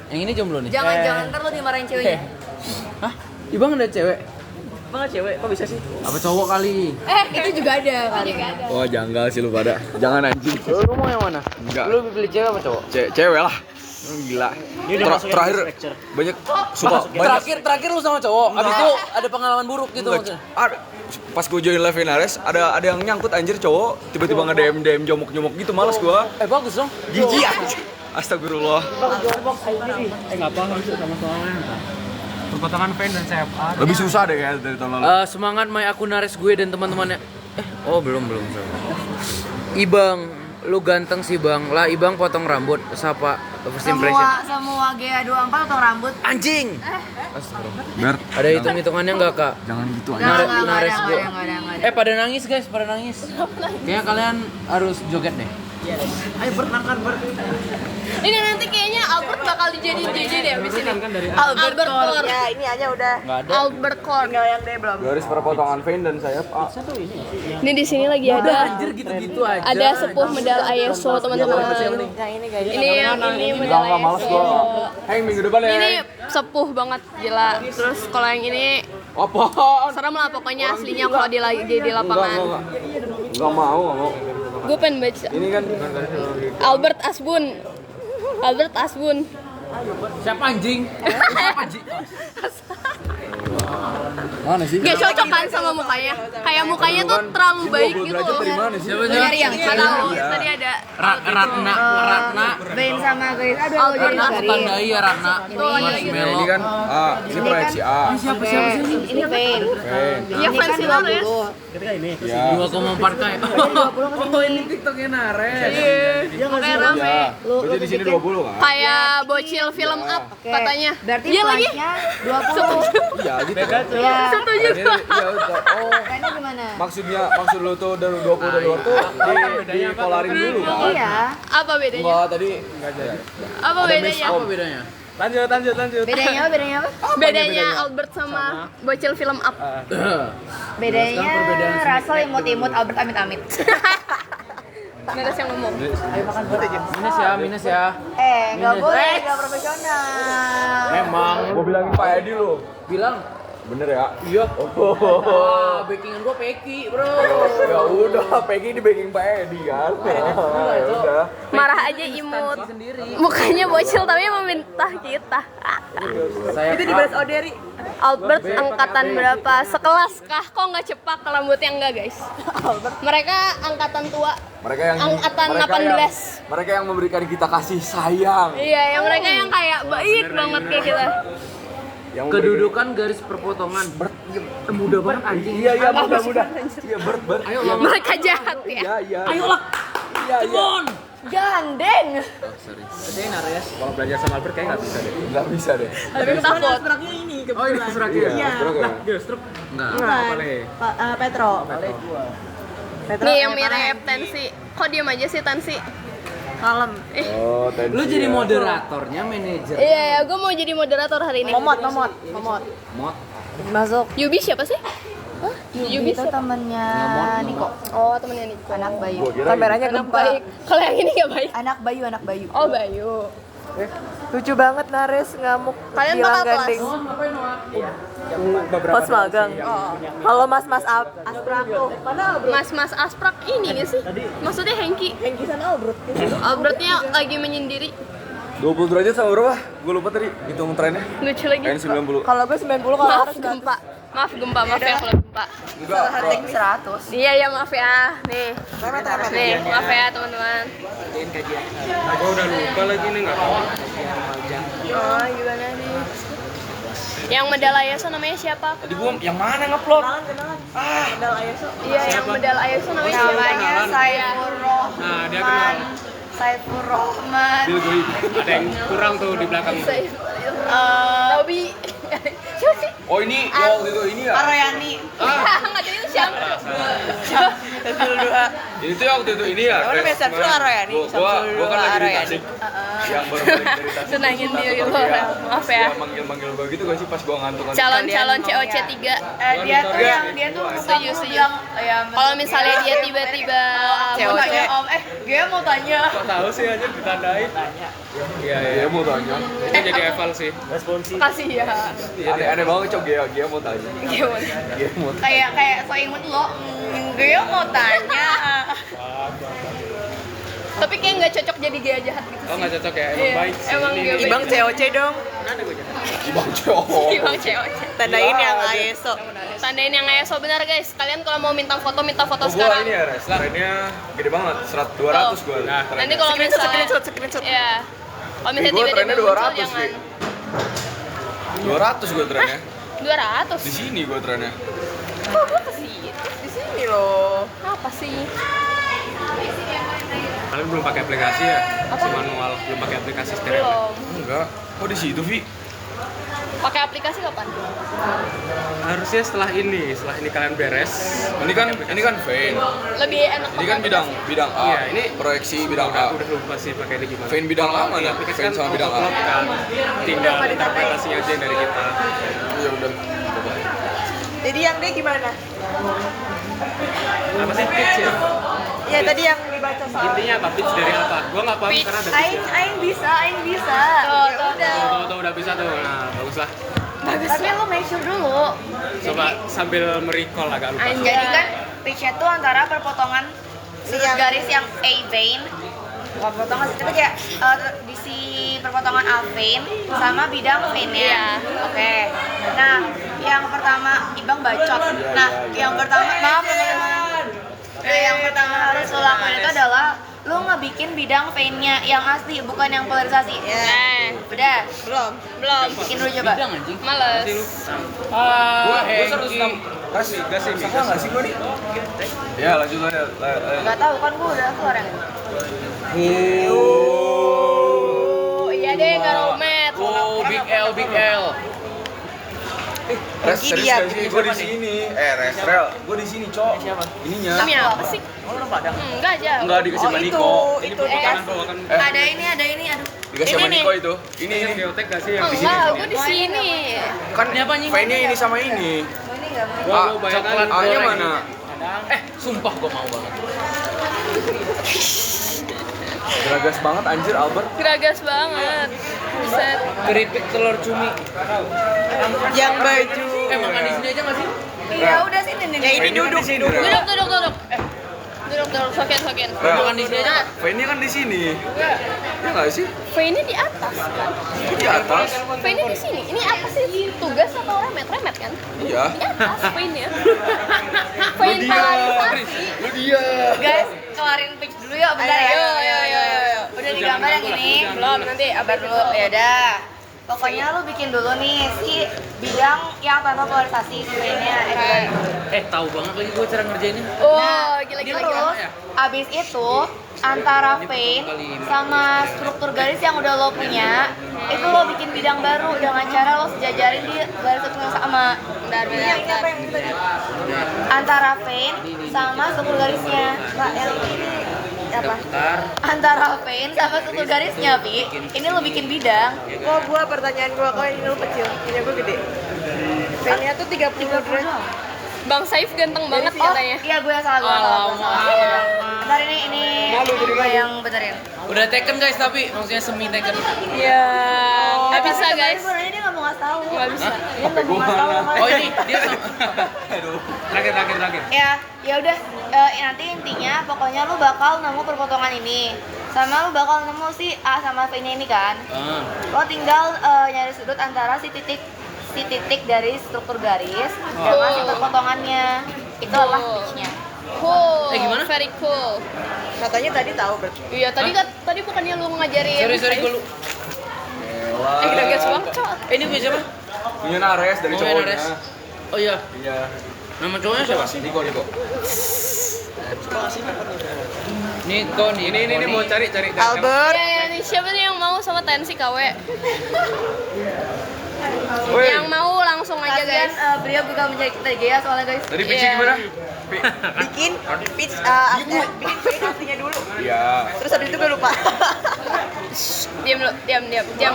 Yang ini jomblo nih. Jangan ntar lu dimarahin ceweknya. Hah? Ibang ada cewek? Bang cewek, kok bisa sih? Apa cowok kali? Itu juga ada kali. Wah, janggal sih lu pada. Jangan anjing. Lu mau yang mana? Enggak. Lu pilih cewek apa cowok? Cewek lah. Gila. Terakhir banyak sumpah banyak. Terakhir lu sama cowok. Abis itu ada pengalaman buruk gitu maksudnya. Pas gue join live Nares ada yang nyangkut anjir cowok tiba-tiba nge-DM jomok-jomok gitu malas gua. Bagus dong. Jijik anjir. Astagfirullah. Apa harus sama soalnya? Perpotongan vein dan CFA. Lebih susah deh kayak dari tahun lalu. Semangat My akun Nares gue dan teman-temannya. Belum. Ibang, lu ganteng sih Bang. Lah Ibang potong rambut. Sapa first impression. Semua GA24 potong rambut. Anjing. Ber, Ada hitung-hitungannya enggak, Kak? jangan gitu aja. Nares gue. Enggak ada. Pada nangis guys, pada nangis. Kayaknya kalian harus joget deh. Ayo Bert makan Bert. Ini nanti kayaknya Albert bakal dijadiin JJ deh abis ini. Kan dari Albert Core. Ya ini aja udah. Nggak ada. Albert Core. Tinggal yang D belum. Garis perpotongan vein dan sayap A. Ini di sini lagi ada. Anjir gitu-gitu aja. Ada sepuh medal ISO teman-teman. Yang ini guys. Ini yang ini medal Nggak males ISO. gua. Heng minggu depan ya. Ini sepuh banget gila. Terus kalau yang ini Apaan? serem lah pokoknya aslinya kalau di lapangan. Enggak mau. Gue pengen baca. Ini kan Albert Asbun. Albert Asbun. Siapa anjing? Siapa anjing? mana sih? Gak cocok kan sama mukanya. Kayak mukanya tuh terlalu baik gitu loh. Dari mana sih? Siapa Dari yang Gak tahu. Tadi ada Ratna. Ben sama guys. Aduh, Albert jadi Ratna garis. tandai ya Ratna. Tuh ada lagi. Nah, ini kan A, ini proyeksi A. Siapa Oke, ini Ben. Vein. Iya fans Ini banget kan ya. 20. Ya. 2,4K. Oh ini TikToknya Nares. Iya. Pokoknya rame. Ya. Berarti di sini 20 kan? Kayak bocil film up Oke. katanya. Berarti Iya lagi. price-nya 20. Iya gitu. Kan? Ya. Setuju. Ini ya udah. Oh, Kayaknya gimana? maksud lu tuh dari 20 dari luar tuh di polarin dulu kan? Iya. Apa bedanya? Enggak tadi Apa bedanya? Apa bedanya? Lanjut. Bedanya apa? Bedanya apa? Bedanya Albert sama bocil film up. Bedanya Russell imut-imut, Albert amit-amit. Naras yang ngomong. Minus ya. Nggak boleh, nggak profesional. Memang. gua bilangin Pak Edi lu. Bilang. Bener ya? Iya. Ah, backingan gua Peki, bro. Ya udah, Peggy di backing Pak Edi kan. Ya udah. Marah aja imut. Mukanya bocil tapi meminta kita. Saya Itu dibalas Oderi. Albert angkatan berapa? Sekelas kah? Kok nggak cepak rambutnya enggak guys? Mereka angkatan tua. Mereka yang Angkatan mereka 18. mereka yang memberikan kita kasih sayang. Iya, yang mereka yang kayak baik banget kayak kita. Yang kedudukan garis perpotongan. Mudah banget anjing. Iya, mudah. Iya, Bert. Ayo Mereka jahat ya. Iya. Ayolah. Iya. Gandeng. Saya Nares. Kalau belajar sama Albert kayak nggak bisa deh. Enggak bisa deh. Tapi takut. Oh ini seraknya. Iya. Lah, Geostruk. Enggak. Apa nih? Petro. Nih yang mirip Tensi. Kok diam aja sih Tensi? Kalem. Oh, tensi. Lu jadi ya. moderatornya, manajer. Iya, gue mau jadi moderator hari ini. Momot. Mod. Masuk. Yubi siapa sih? Yubi itu temennya Niko. Oh, temennya Niko. Anak Bayu. Gua kira Kameranya Anak gempa. baik. Kalau yang ini nggak baik. Anak Bayu. Oh, Bayu. Lucu banget Nares ngamuk. Kalian bilang bakal kelas? gandeng. Beberapa Pas magang. Kalau mas-mas Asprak tuh. Mas Asprak ini nggak sih? Maksudnya Hengki. Hengki sana Albert. Albertnya lagi menyendiri. 20 derajat sama berapa? Gue lupa tadi hitung trennya. Lucu lagi. Kayaknya 90. Kalau gue 90 kalau Maaf harus gempa. Maaf ya kalau gempa. Enggak. Hardik 100. Iya ya maaf ya. Nih. Nih, maaf ya teman-teman. Gua udah lupa lagi nih nggak tahu. Oh, gimana nih? Yang medal ISO namanya siapa? Tadi gua yang mana ngupload? Iya, yang medal ISO namanya siapa? Namanya Saifur Nah, dia Rohman. kenal. Saifur Rohman. Bil gue ada yang kurang tuh di belakang. Robi. Siapa sih? Oh, ini ya waktu itu ini ya. Aroyani. Nggak tahu itu siapa. Ini tuh waktu itu ini ya. Namanya Tes Samsul kemarin. Aroyani, Gua Samsul kan lagi di Aroyani. Tasik. Yang baru balik dari Tasik. Senangin dia Satu gitu. lagi Maaf ya. Dia manggil gue gitu gak sih pas gua ngantuk. Calon COC 3. Dia tuh dia tuh Setuju. bilang ya Kalau misalnya dia tiba-tiba mau tanya om, gue mau tanya. Kok tahu sih aja ditandain? Iya, Dia mau tanya. Itu jadi eval sih. kasih ya. Aneh banget cok dia mau tanya. Dia mau tanya. Kayak so imut lo, gue mau tanya. Tapi kayak nggak cocok jadi gaya jahat gitu. Oh nggak cocok ya, emang Iya, baik sih. emang Ini- dia baik. Ibang COC dong. Ibang cowok. Ibang COC. Tandain yang ISO. Tandain yang ISO benar guys. Kalian kalau mau minta foto Oh, gua sekarang. ini ya, Res. Trennya gede banget. 200 gua. Nah, Nanti kalau misalnya Screenshot. ya. Kalau misalnya Gua tiba-tiba trennya muncul 200 jangan sih. 200 gua trennya. 200. Di sini gua trennya. Kok gua ke situ? Di sini loh. Apa sih? Kalian belum pakai aplikasi ya? Si manual belum pakai aplikasi stereo. Belum. Enggak. Oh di situ, Vi. Pakai aplikasi kapan? Harusnya setelah ini kalian beres. Ini kan vein. Lebih enak. Ini kan bidang A. Iya, ini proyeksi bidang A. udah lupa sih pakai ini gimana. Vein bidang A mana? Aplikasi Vein kan sama bidang A. autoplot kan. Tinggal interpretasinya aja yang dari kita. Ya udah. Jadi yang D gimana? Apa sih pitch ya? Ya tadi yang dibaca soal. Intinya apa? Pitch dari apa? Gua nggak paham Pitch. karena ada pitch. Ain bisa. Tuh udah bisa tuh. Nah, bagus lah. Tapi lu make sure dulu. Coba sambil merecall agak lupa. Jadi kan pitch-nya tuh antara perpotongan sudut garis yang A vein, perpotongan itu kayak di si perpotongan A vein sama bidang veinnya. Oke. Nah, yang pertama Ibang bacot. Nah, yang pertama maaf teman-teman. Nah, yang pertama harus lo lakuin itu adalah lo ngebikin bidang veinnya yang asli, bukan yang polarisasi. Udah? Belum. Bikin dulu coba. Males. Gua 106. Kasih salah nggak sih gua nih? Ya lanjut aja. Gak tahu kan gua udah keluar yang Oh, iya deh, Garomet. Oh, Big L. Res, Ini serius dia, nggak sih? Gua di sini. Rel. Gua di sini, Cok. Ininya. Demi apa sih? Enggak aja. Enggak dikasih sama Niko. Itu Kanan bawah kan. Ada ini, aduh. Dikasih sama Ini Niko itu. Ini. Geotek gak sih yang di sini? Enggak, gue di sini. Kan vein-nya ini sama ini. Ini enggak mau. Gua bayangkan coklat A-nya goreng. mana? Sumpah gua mau banget. Geragas banget anjir Albert. Geragas banget. Buset. Keripik telur cumi. Yang baju. Makan di sini aja nggak sih? Iya, udah sini nih. Ya ini duduk. Duduk. Duduk, sokin. Makan di sini aja. Vein-nya kan di sini. Ya nggak sih? V-nya di atas kan? Itu di atas. V-nya di sini. Ini apa sih? Tugas atau remet kan? Iya. Di atas V-nya. V polarisasi. Lu dia. Guys, keluarin pitch dulu yuk, bentar ya. Ayo. Udah digambar yang ini? Belum, nanti Abar dulu. Ya udah. Pokoknya lu bikin dulu nih si bidang yang tanpa polarisasi veinnya. Tahu banget lagi gua cara ngerjainnya. Oh, gila. Terus abis itu antara vein sama struktur garis yang udah lo punya, itu lo bikin bidang baru dengan cara lo sejajarin di garis yang sama. Bentar. Antara vein sama struktur garisnya. Mbak, yang ini apa? Daftar. Antara vein sama struktur garisnya, Pi. Ini lo bikin bidang. Gua pertanyaan gua kok ini lu kecil, ini gua gede. Pennya tuh 30 derajat. Bang Saif ganteng banget Oh, katanya. iya gue yang salah, gue salah. Bentar ini gue yang benerin. Udah taken guys tapi maksudnya semi taken. Iya. Nggak bisa guys. Sebenarnya dia nggak mau ngasih tahu. Nggak bisa. Dia nggak mau ngasih tahu. Oh ini dia sama. Terakhir. Ya udah, nanti intinya pokoknya lu bakal nemu perpotongan ini. Sama lu bakal nemu si A sama V-nya ini kan. Lo tinggal nyari sudut antara si titik dari struktur garis sama si perpotongannya. Itu adalah pitch-nya. Cool. Gimana? Very cool. Katanya tadi tahu berarti. Iya, tadi bukannya lu ngajarin. Sorry gua lu. Geragas banget, Cok. Ini punya siapa? Punya Nares dari Oh, cowoknya. Nares. Oh iya. Iya. Nama cowoknya siapa? Niko. Niko nih. Ini mau cari. Albert. Nih, siapa nih yang mau sama Tensi KW? Woi. Yang mau langsung aja Kasian guys. Bria juga mencari kita gaya soalnya guys. Tadi pitch Iya. gimana? Bikin pitch bikin vein aslinya dulu. Iya. Terus habis itu gue lupa. Diam dulu, diam.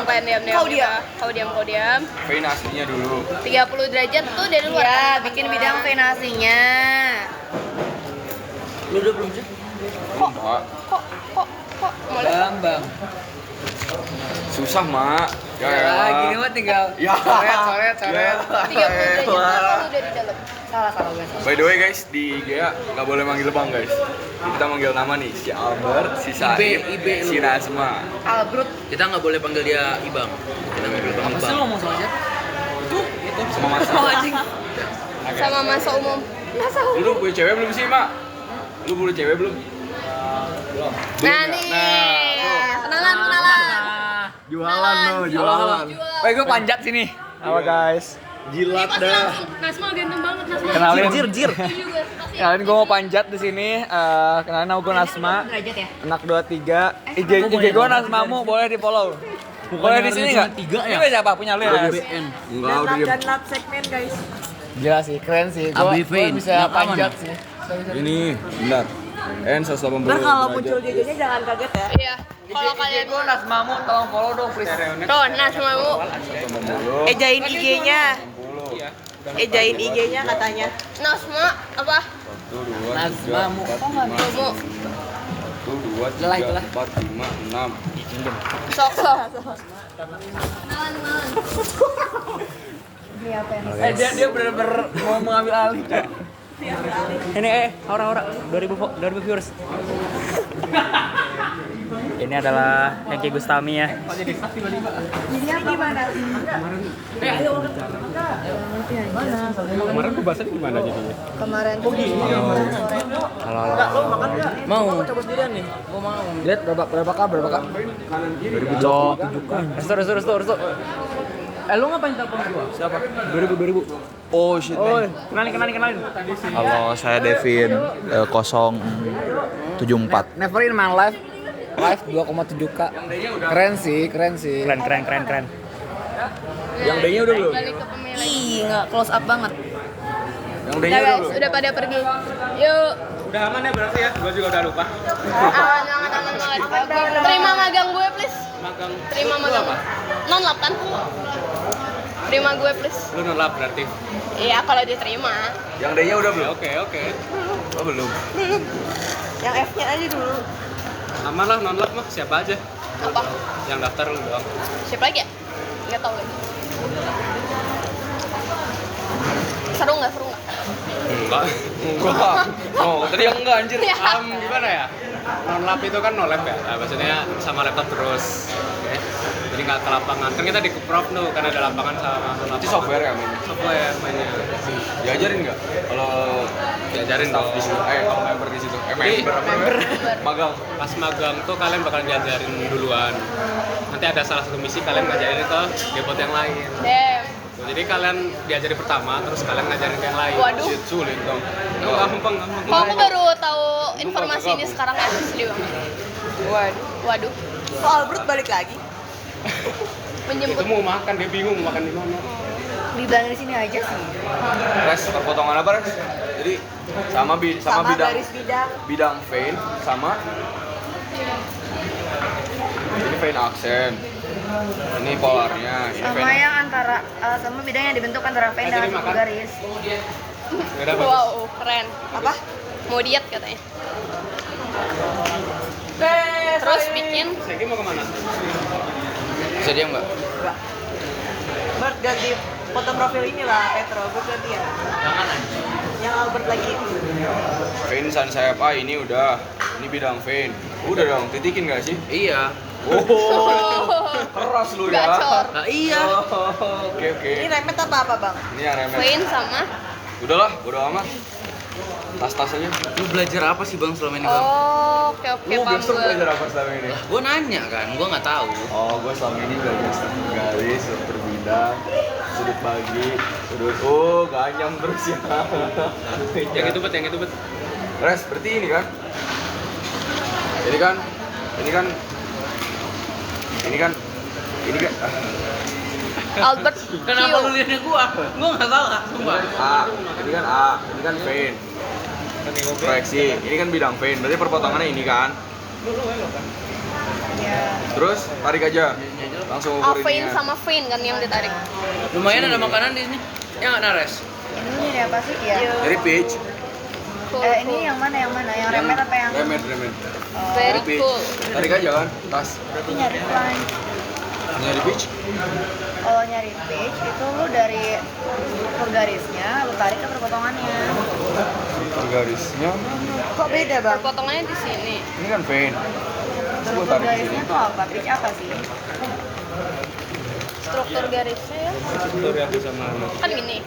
Kalian diam. Kau diam. Vein aslinya dulu. 30 derajat tuh dari luar. Iya, kan? bikin bidang venasinya. Lu udah belum sih? Mak. Kok mulai? Bang. Susah, Mak. Gini mah tinggal. Ya. Coret. 30 derajat tuh kalau udah di dalam. Salah gue. By the way guys, di IGA nggak boleh manggil bang guys. Kita manggil nama nih, si Albert, si Saib, Ibe si lu. Nazma. Albrut. Kita nggak boleh panggil dia Ibang. Kita panggil Bang Ibang. ngomong sama siapa? Sama Masa. Sama masa umum. Lu punya cewek belum sih, Mak? Lu punya cewek belum? Nah nih. Kenalan. Jualan lo, jualan. Woi, gue panjat sini. Halo guys. Jilat dah. Nasma ganteng banget Nasma. Kenalin. Jir. Kenalin gue mau panjat di sini. Kenalin nama gue Nasma. Derajat ya? Anak 23. IG gue Nasmamu, boleh di follow. Boleh di sini nggak? 3 ya? Ini siapa punya lu ya? BN. Enggak, udah diem. Dan lap segmen guys. Gila sih, keren sih. Gua Abifin. bisa Yang aman. panjat sih. Ini, bentar. N180. Ntar kalau muncul JJ-nya jangan kaget ya. Iya. Kalau kalian Gue Nasmamu tolong follow dong please. tuh, nah sama Bu. Ejain IG-nya. Ejain IG-nya katanya. Nasma apa? 1, 2, 3, Nasmamu. 4, 5, Bu. 1, 2, 3, 4, 5, 6. Sok sok. Dia bener-bener mau mengambil alih. Ini aura 2000 viewers. Ini adalah Hengki Gustami ya. Kemarin gue bahasnya gimana jadinya? Kemarin tuh Halo. Mau. Coba sendirian nih. Gua mau. Lihat berapa kak? 2000 cok. Restu. Lu ngapain telepon gua? Siapa? 2000. Oh shit. Kenalin. Halo, saya Devin 074. Never in my life. Live 2,7k. Keren sih. Keren. Yang D-nya udah belum? Balik ke pemilih. ih nggak close up banget. Yang Udah D-nya udah guys, belum? udah pada pergi. Yuk. Udah aman ya berarti ya? Gua juga udah lupa. Aman banget. Terima magang gue please. Magang. Terima Lu magang. apa? Non lap kan? Terima gue please. Lu nolak berarti. Iya kalau diterima. Yang D-nya udah belum? Oke. Oh belum. Yang F-nya aja dulu. Aman lah nolak mah siapa aja. Apa? Yang daftar lu doang. Siapa lagi ya? Nggak tahu lagi. Seru nggak? Enggak. Oh, tadi yang enggak anjir. Ya. Gimana ya? Non-lab itu kan no-lab ya? Nah, maksudnya sama laptop terus. Oke. Jadi nggak ke lapangan. Kan kita di Kuprov tuh, kan ada lapangan sama non-lab. Itu software ya mainnya? Software mainnya. Diajarin nggak? Kalau Diajarin staff dong. di situ, kalau member di situ, Jadi, member magang. Pas magang tuh kalian bakal diajarin duluan. Nanti ada salah satu misi kalian ngajarin ke depot yang lain. Damn. Tuh, jadi kalian diajari pertama, terus kalian ngajarin ke yang lain. Waduh. Shit, sulit dong. Gampang. Kok aku baru tahu informasi ini sekarang ya, asli banget. Waduh. Kok Albert balik lagi? Menjemput. Itu mau makan, dia bingung mau makan di mana. Dibilang di sini aja sih. Res, perpotongan apa res? Jadi sama Sama bidang garis bidang. bidang vein sama ini vein aksen. Ini polarnya, ini Sama vein. yang antara sama bidang yang dibentuk antara vein dan Jadi makan. garis. Udah bagus. Wow, keren. Apa? Mau diet katanya. Terus bikin Segi mau kemana? Bisa diam nggak? Bert ganti foto profil inilah Petro, gue ganti ya. Yang Albert lagi. Vein san sayap A ini udah. Ini bidang vein. Udah dong, titikin nggak sih? Iya. Oh, keras lu ya. gacor. Nah, iya. Oh, oke. Ini remet apa bang? Ini yang remet. Vein sama. Udahlah, bodo amat. Tas-tas aja. Lu belajar apa sih Bang selama ini, Bang? Oh, oke Lu paham besok gue. belajar apa selama ini? Gua nanya kan, gua nggak tahu. Oh, gue selama ini belajar struktur garis, struktur bidang, sudut bagi, sudut ganyam terus ya. Yang itu bet. Res, berarti ini kan? Ini kan? Albert Kenapa Q. lu liatnya gua? Gua nggak tahu, Kak, sumpah. A, ini kan vein. Proyeksi, ini kan bidang vein, berarti perpotongannya ini kan? Terus tarik aja, langsung ukur Vein ininya. sama vein kan yang ditarik. Lumayan ada makanan di sini. Ya nggak Nares? Ini nyari apa sih ya? Dari peach, Cool. Ini yang mana? Yang remet apa yang? remet. Very Dari peach. cool. Tarik aja kan, tas. Berarti nyari plan. Nyari peach. Kalau nyari page itu lu dari struktur garisnya, lu tarik ke perpotongannya. Garisnya, Kok beda bang? Potongannya di sini. ini kan vein. Terus gue Struktur tarik di garisnya sini. tuh apa? Page apa sih? Struktur garisnya ya. Struktur yang bisa mana? Kan gini.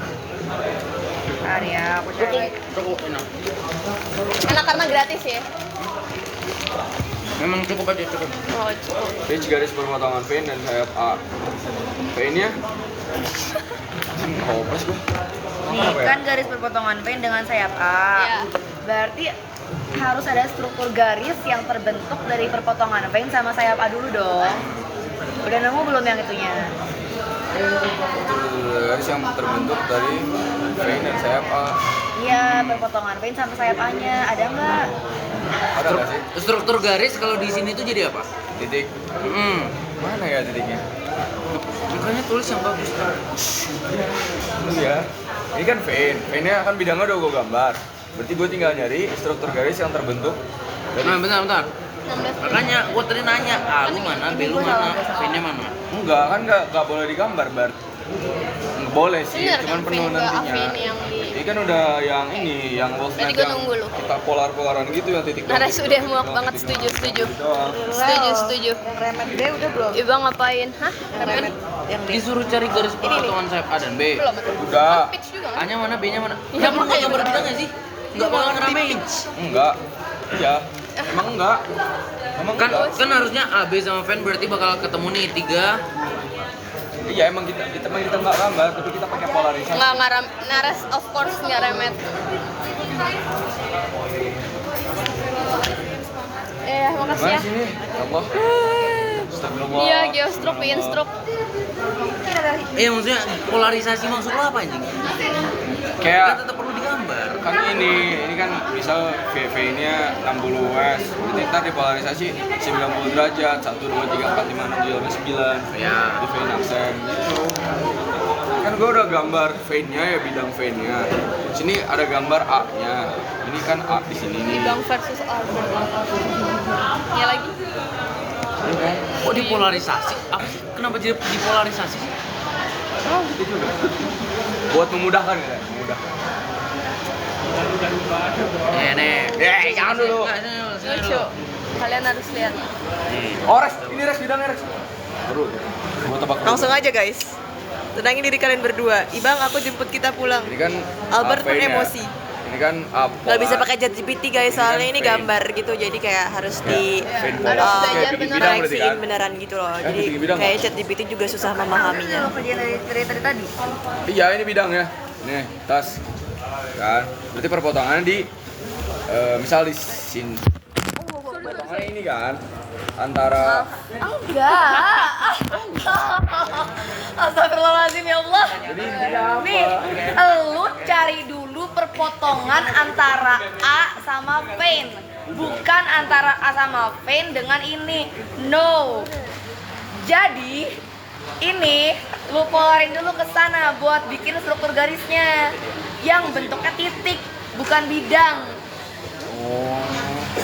Area aku cari. Cukup enak. Enak karena gratis ya. Memang cukup aja, cukup. Oh, cukup. Peach garis perpotongan vein dan sayap A. Veinnya, pas gue. Nih kan garis perpotongan vein dengan sayap A. Iya. Berarti harus ada struktur garis yang terbentuk dari perpotongan vein sama sayap A dulu dong. Udah nemu belum yang itunya? Garis yang terbentuk dari vein dan sayap A. Iya, perpotongan vein sama sayap A-nya. Ada nggak? Ada nggak sih? Struktur garis kalau di sini tuh jadi apa? Titik. Mana ya titiknya? Makanya tulis yang bagus. Iya. Ini kan vein. Veinnya kan bidangnya udah gue gambar. Berarti gue tinggal nyari struktur garis yang terbentuk dari. Nah, bentar. Makanya gua tadi nanya, A lu mana, B lu mana, V-nya mana? Enggak, kan nggak boleh digambar, Bar. Nggak boleh sih, Bener cuman kan, penuh vein ke nantinya. A vein yang di- Ini kan udah yang ini, yang wolfnet Tadi gua yang nunggu lu. kita polar-polaran gitu yang titik. Nares doang, udah titik muak doang, banget, titik doang, setuju. titik doang. Setuju. Yang remet B udah belum? Ibang ngapain? Hah? Remet yang di Disuruh cari garis perpotongan sayap A dan B. Belum. Udah. Pitch juga kan? A-nya mana, B-nya mana? Iya, Ya perlu makanya gambar gua bidangnya sih. Enggak bakal ngeramein. Enggak. Iya. Emang enggak. Emang Kan enggak. kan harusnya A, B sama Ven berarti bakal ketemu nih 3. Iya, emang kita enggak gambar, tapi kita pakai polarisasi. Nggak ngaram. Nares of course nggak remet. Makasih Mana ya. sini? Ya Allah. Astagfirullah. Iya, geostroke, bikin stroke. Maksudnya polarisasi maksud lo apa anjing? Kan Kayak tetap perlu digambar. kan ini kan misal V-nya 60 W, berarti ntar dipolarisasi 90 derajat, 1, 2, 3, 4, 5, 6, 7, 8, 9 Ya. di vein aksen gitu. Kan gue udah gambar vein-nya ya, bidang vein-nya. Sini ada gambar A-nya, ini kan A di sini nih. Ibang versus Albert. Ya lagi. Ini kan? Kok dipolarisasi? Apa sih? Kenapa jadi dipolarisasi sih? Gitu juga. Buat memudahkan ya, memudahkan. Nih. Jangan dulu. Lucu. Kalian harus lihat. Oh, Res, ini Res, bidangnya Res. Baru. Gua tebak. Langsung aja guys. Tenangin diri kalian berdua. Ibang, aku jemput kita pulang. Ini kan Albert A vein-nya. emosi. Ini kan A Gak bisa polar. pakai ChatGPT guys, Ini soalnya kan ini vein. gambar gitu, jadi kayak harus di Vein Harus polar. belajar Kayak bikin beneran. bidang berarti kan? koreksiin beneran gitu loh. Jadi bikin bidang kayak nggak? ChatGPT juga susah memahaminya. Lo kerjaan dari tadi. Iya, ini bidangnya. Nih, tas. Kan. Berarti perpotongannya di misal di sini. Perpotongannya ini kan antara Enggak. Astagfirullahaladzim ya Allah. jadi intinya apa? Nih, lu cari dulu perpotongan antara A sama vein. Bukan antara A sama vein dengan ini. No. Jadi, ini lu polarin dulu ke sana buat bikin struktur garisnya yang bentuknya titik, bukan bidang. Oh.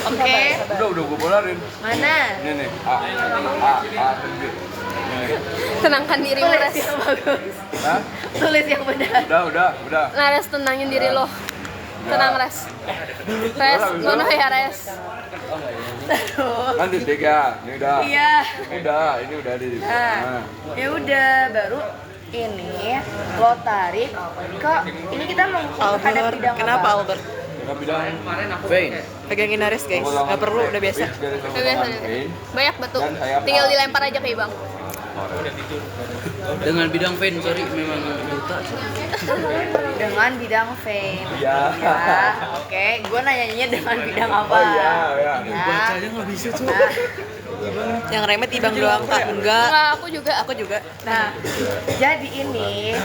Oke? Udah gue polarin. Mana? Ini nih, A, B. Nih. Tenangkan dirimu, Tulis Res. yang bagus. Hah? Tulis yang benar. Udah. Nares, tenangin diri lo. Tenang, Res. Res, ngono ya, Res. Kan titik ya, ini udah. Iya. Ini udah di. Nah, ya udah baru ini lo tarik ke ini kita mau hadap Albert, bidang kenapa apa? Albert? Kita bilang Vein. Pegangin Nares guys, nggak perlu, udah biasa. Udah biasa. Banyak batu. Dan sayap Tinggal A. dilempar aja ke Ibang. Dengan bidang vein, sorry memang buta. Dengan bidang vein. Iya. Ya, oke. Gue nanyanya dengan bidang apa? Oh iya. Ya. Baca aja nggak bisa tuh. Nah, Yang remet Ibang doang, Kak. Enggak. Enggak, aku juga. nah, jadi ini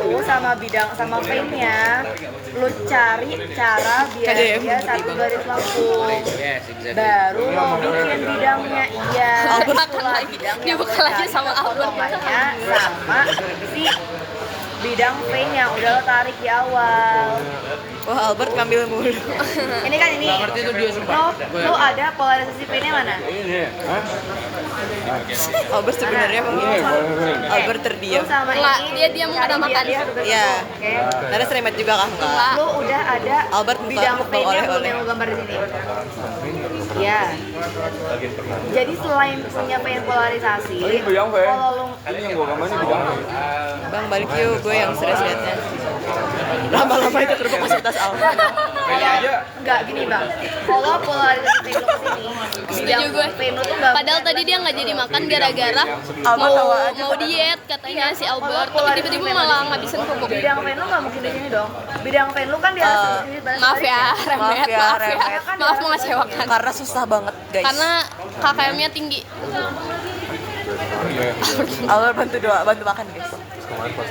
lu sama bidang sama vein-nya lu cari cara biar KDM dia satu garis lengkung. Yes, exactly. Baru lo bikin bidangnya, iya. Albert Itulah makan lagi. bidang Dia yang buka lo lagi cari sama Albert. potongannya sama si bidang vein yang udah lo tarik di awal. Wah, Albert ngambil mulu. Ini kan ini. Nggak ngerti tuh dia sumpah. Lo ada polarisasi vein-nya mana? Ini. Hah? Albert sebenarnya Ini boleh. Albert terdiam. Lo sama Enggak, ini. dia diam cari ada biar makan. dia betul. Iya. Oke. Nares remet juga kah? Enggak. Lo udah ada Albert buka bidang mukbang vein-nya belum oleh-oleh. yang lo gambar di sini? Ya. Jadi selain punya vein polarisasi, Ini bidang vein. kalau lo Ini yang gua gambar ini bidang vein. Bang balik yuk, gue yang serius liatnya. Lama-lama itu kerupuk masuk tas Albert. Vein aja. enggak gini bang, kalau polarisasi vein lo kesini, bidang gue. vein lo tuh nggak. Padahal tadi dia nggak jadi makan gara-gara Albert tawa aja. mau diet katanya si Albert, tapi tiba-tiba malah ngabisin kerupuk. Bidang vein lo nggak mungkin di sini dong. Bidang vein lo kan di atas sini, balas Maaf ya, balik remet, Maaf ya, Remet. maaf mengecewakan. Karena susah banget guys. Karena KKM-nya tinggi. Iya. Albert bantu makan guys.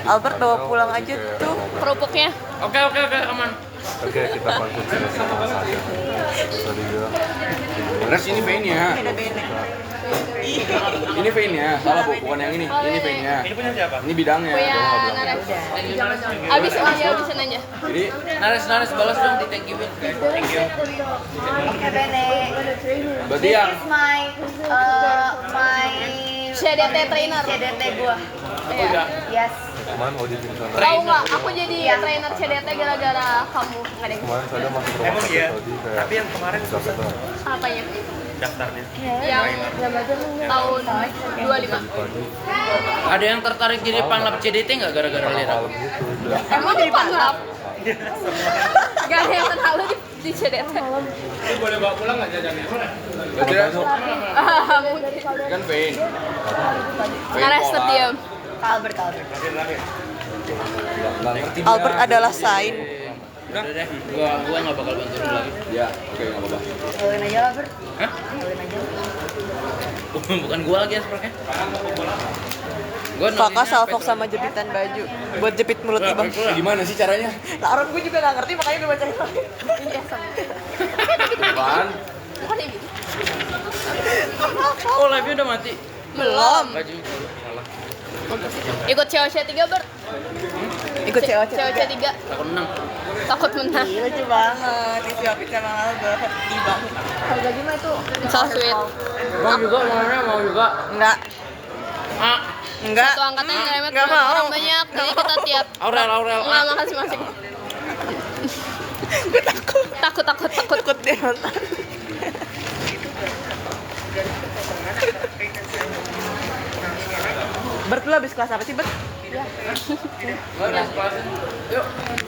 Albert bawa pulang aja tuh Kerupuknya. Oke, aman. Oke, kita konsumsi sama saja. Bisa dibilang. Res ini vein-nya. beda-beda. Ini vein-nya. Salah Bu, bukan yang ini. Ini vein-nya. Ini punya siapa? Ini bidangnya. Punya Gua nggak bilang. Nares. Abisin aja. Jadi Nares balas dong di thank you-in. Oke Bene. berarti This yang is my CDT trainer. CDT gua. Iya. Yes. Kemarin audisi di sana. Tahu nggak? Aku jadi trainer CDT gara-gara kamu. Nggak ada. Kemarin saya masuk rumah sakit tadi kayak. Tapi yang kemarin susah. Apanya? Daftarnya. Yang tahun 25. Ada yang tertarik jadi panlap CDT nggak gara-gara lihat aku? Gitu. Emang jadi panlap? Gak ada yang terlalu di CDT. Ini boleh bawa pulang nggak jajannya? berarti Res Mungkin. kan vein. Nares terdiam. Albert. Nggak ngerti. Albert adalah sign. Udah deh, gua nggak bakal bantu lu lagi. Ya, oke nggak apa-apa. Bawain aja Albert. Hah? Bawain aja. Bukan gua lagi ya sepertinya. Gua Kakak salfok sama jepitan baju buat jepit mulut ibang. Gimana sih caranya? Lah orang gue juga gak ngerti makanya gue bacain lagi. Iya sama. Bukan. Bukan ini. Oh, live-nya udah mati. Belum. Baju. Ikut COC 3 Ber. Ikut COC. COC 3. Takut menang. Takut menang. Ih, lucu banget disuapin sama Albert. Sedih banget. Harga gimana tuh? So sweet. Mau juga. Enggak. Enggak. Satu angkatan yang ngeremet Nggak banyak mau. orang banyak. Jadi kita tiap Aurel. Enggak makasih masing. Gue takut. Takut. Dia nonton. Bert, lu habis kelas apa sih, Bert?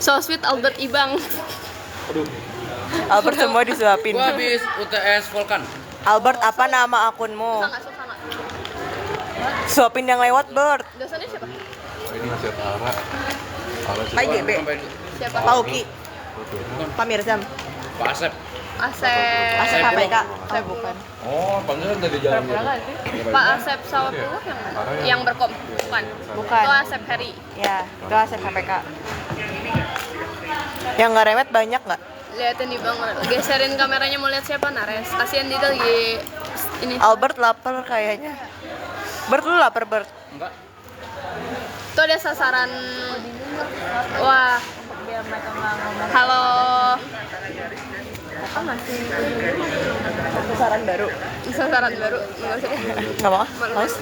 So sweet Albert Ibang. Albert semua disuapin. Gua habis UTS Volkan. Albert, apa nama akunmu? Suka nggak? Suapin yang lewat, Bert. Dosennya siapa? Ini ngasih Ara. Ara sih. Pak JB. Siapa? Pak Uki. Pak Mirzam. Pak Asep. Asep. Asep HPK. Saya bukan. Oh, pantesan tadi jalan gitu. Pak Asep Sawat Puluh yang berkom. Bukan. Bukan. Oh Asep Heri. Ya, itu Asep HPK. Yang nggak remet banyak nggak? Liatin di bang, geserin kameranya mau lihat siapa Nares. Kasihan dia lagi ini. Albert lapar kayaknya. Bert, lu lapar, Bert? Enggak. Tuh ada sasaran. Wah. Halo. Apa masih? Sasaran baru. Sasaran baru. Nggak usah. Nggak mau? Males?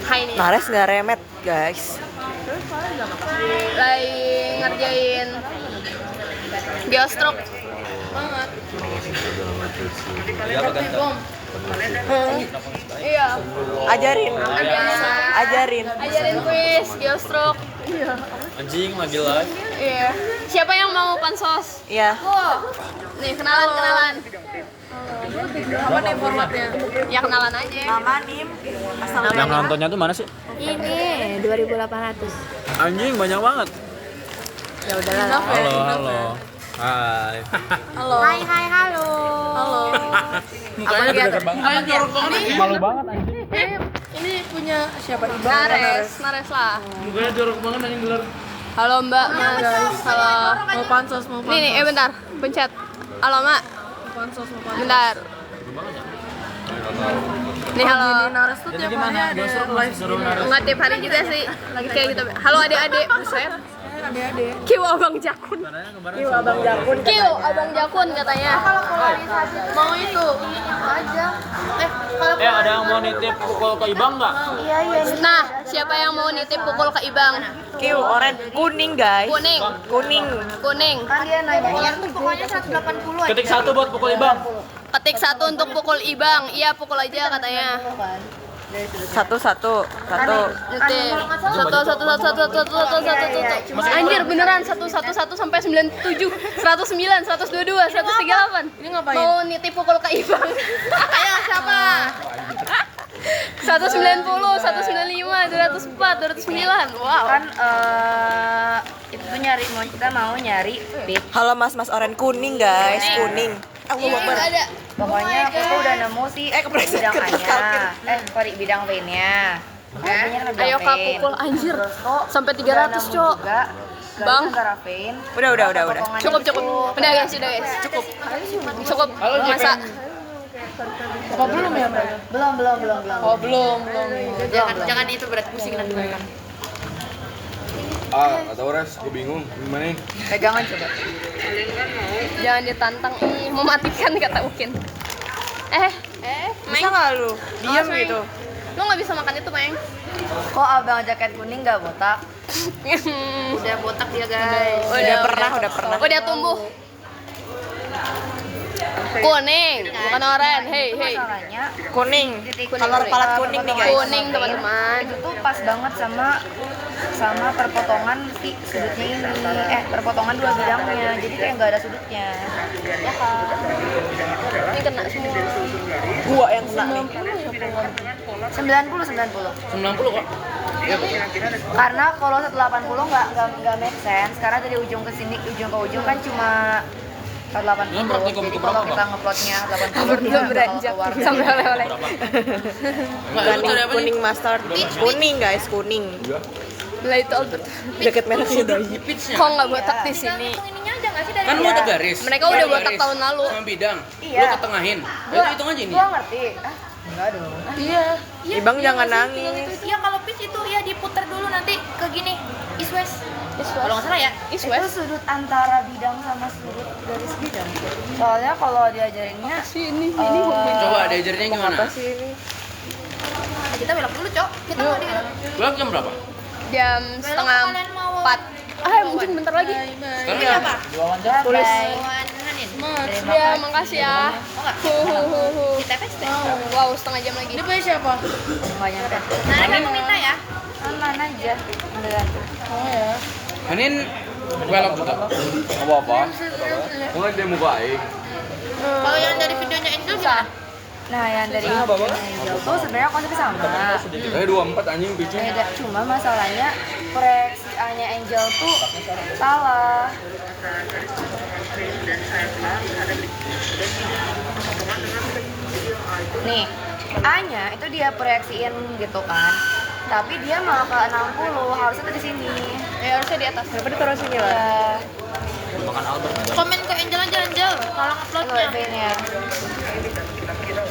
Hai nih. Nares nggak remet, guys. Lagi ngerjain geostroke. Iya. Ajarin. Quiz geostroke. Anjing lagi live. Iya. Siapa yang mau pansos? Iya. Nih kenalan. Apa nih formatnya? Ya kenalan aja. Nama Nim. Yang nontonnya tuh mana sih? Ini 2.800. Anjing banyak banget. Ya udahlah. Halo. Hai. Halo. Hai halo. Halo. Mukanya udah deket banget. Malu banget anjing. Ini punya siapa? Nares lah. Mukanya jorok banget anjing gelar. Halo Mbak, Mas. Halo. Mau pansos. Nih, bentar. Pencet. Halo, Mak. Pansos. Bentar. Nih, halo. Nares tuh tiap hari ada live suruh Nares. Enggak tiap hari juga sih. Kayak gitu. Halo adik-adik. Buset. Kiu Abang Jakun. Kiu Abang Jakun katanya. Mau itu aja. Ada yang mau nitip pukul ke Ibang nggak? Nah, siapa yang mau nitip pukul ke Ibang? Q, orange, kuning, guys. Kuning. Kan dia nanya tuh pokoknya 180 aja. Ketik 1 buat pukul Ibang. Ketik 1 untuk pukul Ibang. Iya, pukul aja katanya. Satu. Nitip. Satu. Anjir beneran 111 sampai 97, 109, 122, 138. Ini ngapain? Mau nitip pukul ke Ibang. Ayo siapa? 190, 195, 204, 209. Wow. Kan itu tuh kita mau nyari pit. Halo mas orange kuning, guys. Kuning. Iya, ada. Pokoknya aku tuh udah nemu sih bidang A-nya, bidang V-nya. Ayo Kak pukul anjir. Sampai 300, Cok. Bang. Udah. Cukup. Udah guys. Cukup. Masa. Apa belum ya, Mbak? Belum. Oh, belum. Jangan itu berat pusing nanti. Atau res, gue bingung gimana nih. Pegangan coba. Jangan ditantang ini mematikan kata Ukin. Bisa nggak lu? Diam Meng. gitu. Lu nggak bisa makan itu, Meng. Kok abang jaket kuning nggak botak? Udah botak dia guys. Udah pernah. Udah tumbuh. Kuning, bukan oranye. Hey. Masalahnya Kuning. Color palet kuning nih guys. Kuning, teman-teman. itu tuh pas banget sama perpotongan si sudutnya ini. Perpotongan dua bidangnya. Jadi kayak nggak ada sudutnya. Ya kan? Ini kena semua. Gua yang kena nih. 90. 90 kok. Karena kalau 180 nggak make sense. Karena dari ujung ke sini, ujung ke ujung kan cuma 180. Jadi kalau kita ngeplotnya 80 Belum beranjak sampai oleh-oleh. Kuning master. Kuning guys, kuning. Lah itu Albert. Jaket merah sih doi. Kok nggak botak di sini? ininya aja nggak sih dari Kan lu ada garis. Mereka udah botak tahun lalu. Sama bidang. Iya. Lu ketengahin. Itu hitung aja ini. Gua ngerti. Enggak dong. Iya. Ibang jangan nangis. Iya kalau pitch itu ya diputar dulu nanti ke gini. East west. Kalau nggak salah ya. East Itu west. sudut antara bidang sama sudut garis bidang. Soalnya kalau diajarinnya Sini. Coba diajarnya gimana? Apa sih ini? kita belok dulu, Cok. Kita mau di Belok jam berapa? Jam setengah 4. Mungkin bentar lagi. Sekarang apa? Tulis. Ya, makasih ya. Kita tes deh. Wow, setengah jam lagi. Ini punya siapa? Banyak kan. Nah, kamu minta ya. Aman aja. Anin welcome juga. Apa? Mulai dia muka aing. Kalau yang dari videonya Angel gimana? Nah, yang dari Angel tuh sebenarnya konsepnya sama. 24 anjing pitchnya. Beda, cuma masalahnya proyeksi A-nya Angel tuh salah. Nih, A-nya itu dia proyeksiin gitu kan. Tapi dia malah ke 60, harusnya tuh di sini. Ya, harusnya di atas. Kenapa ditaruh sini lah? Ya, Komen ke Angel aja Angel kalau kalau B-nya.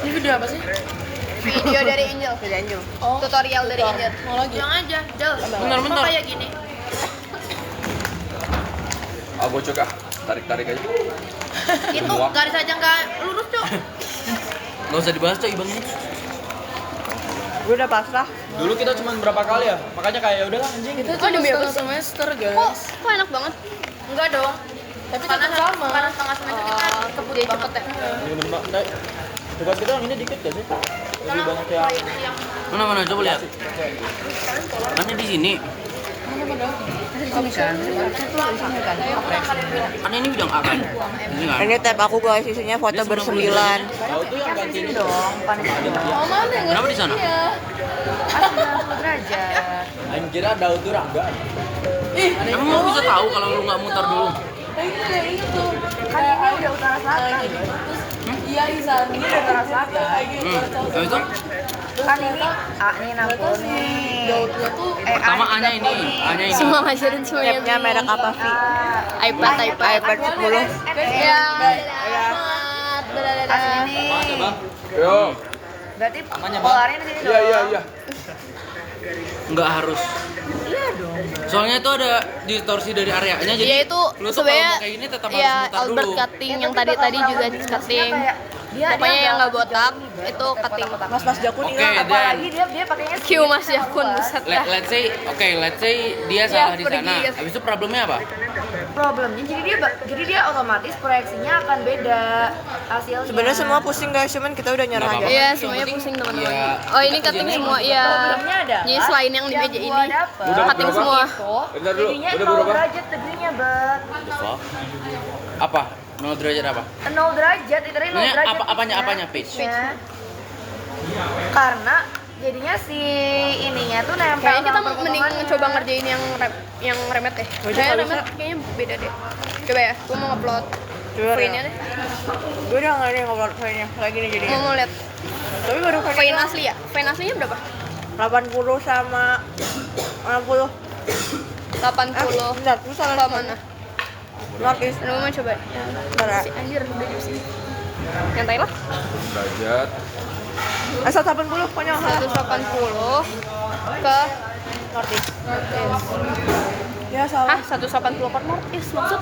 Ini video apa sih? Video dari Angel. Video Angel. Tutorial dari Angel. Mau lagi? Yang aja Angel Bentar. kayak gini Bocok tarik aja. itu garis aja nggak lurus Cok. Gak usah dibahas Cok Ibang ini. Gue udah pasrah. Dulu kita cuma berapa kali ya? Makanya kayak ya udahlah anjing. Itu Oh, demi apa sih? semester Kok, guys. kok enak banget? Enggak dong Tapi karena tetap sama. karena setengah semester kita kebut Jadi banget cepet ya. Ini mbak, tugas kita yang ini dikit gak sih? Lebih banyak yang Mana coba lihat. Kan di sini. Ini kan, ini kan. Kan ini bidang A kan? Ini kan. Ini tab aku guys, isinya foto Ini bersembilan. tahu tuh yang ganti Ini dong, panik dong. Oh, mana yang Kenapa di sana? Kan 90 derajat. anjir ada tuh Rangga. Emang lu bisa tahu kalau lu nggak muter dulu? Kan ini udah utara selatan. Iya, Isan. Ini udah utara selatan. Habis itu Kan ini A nih 60 nih. pertama A-nya ini, A-nya ini. Semua ngajarin semuanya. Tabnya merek apa, Vi? iPad. iPad 10. Ya. Asli nih. Yo. Berarti polarnya di sini dong. Iya. Nggak harus. Soalnya itu ada distorsi dari areanya jadi Iya itu lu tuh kalau sebenarnya mau kayak gini tetap harus ya muter Albert dulu. cutting yang tadi juga cutting. Pokoknya yang nggak botak itu cutting. Mas Jakun Oke, hilang. Apalagi dia pakainya Q Mas Yakun buset dah. Let's say dia salah di pergi, sana. ya. Habis itu problemnya apa? problemnya. Jadi dia otomatis proyeksinya akan beda hasilnya. Sebenarnya semua pusing guys, cuman kita udah nyerah Nggak aja. apa-apa. Iya, Yang semuanya penting, pusing teman-teman. ya, Oh, ini kita cutting kerjain semua ya. Problemnya ada. Jadi selain yang di meja ini, Udah cutting berapa? semua. Bentar dulu, Jadinya udah 0 berapa? derajat degreenya, Bet. Apa? 0 derajat apa? 0 derajat, itu 0 Maksudnya derajat. apanya pitch? Pitch-nya. Karena jadinya si ininya tuh nempel. Kayaknya kita sama mending perpotongannya. coba ngerjain yang remet deh. Kayaknya remet kayaknya beda deh. Coba ya, gua mau upload. Coba V-nya deh. Gue udah nggak ada ngobrol V-nya lagi nih jadi. Mau lihat Tapi baru V V asli ya? V aslinya berapa? 80 sama 60. 80. Bentar, lu salah Apa mana? Notis. Lu mau coba? Bentar ya. Si anjir udah di sini. Yang Thailand? Derajat 180 pokoknya nggak salah. 180 ke Notis. Northeast. Ya salah. Hah, 180 ke Northeast maksud?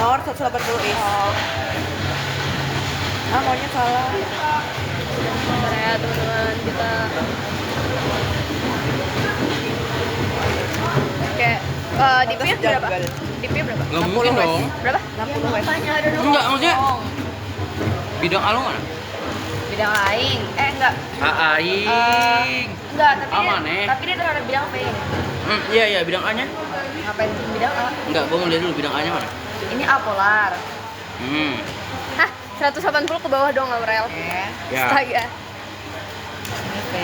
North 180 is. Maunya salah. Bentar ya teman-teman, kita kayak DP berapa? DP berapa? Nggak mungkin dong. Berapa? 60 wes. Makanya ada dong. Enggak, maksudnya bidang alung mana? Bidang aing. Enggak. Aing. Enggak, tapi Aman, dia, tapi dia terhadap bidang P. Iya iya, bidang A-nya? Ngapain bidang A? Enggak, gua mau lihat dulu bidang A-nya mana. Ini apolar. Hah, 180 ke bawah dong Aurel. Oke. Ya. Astaga. Ini P.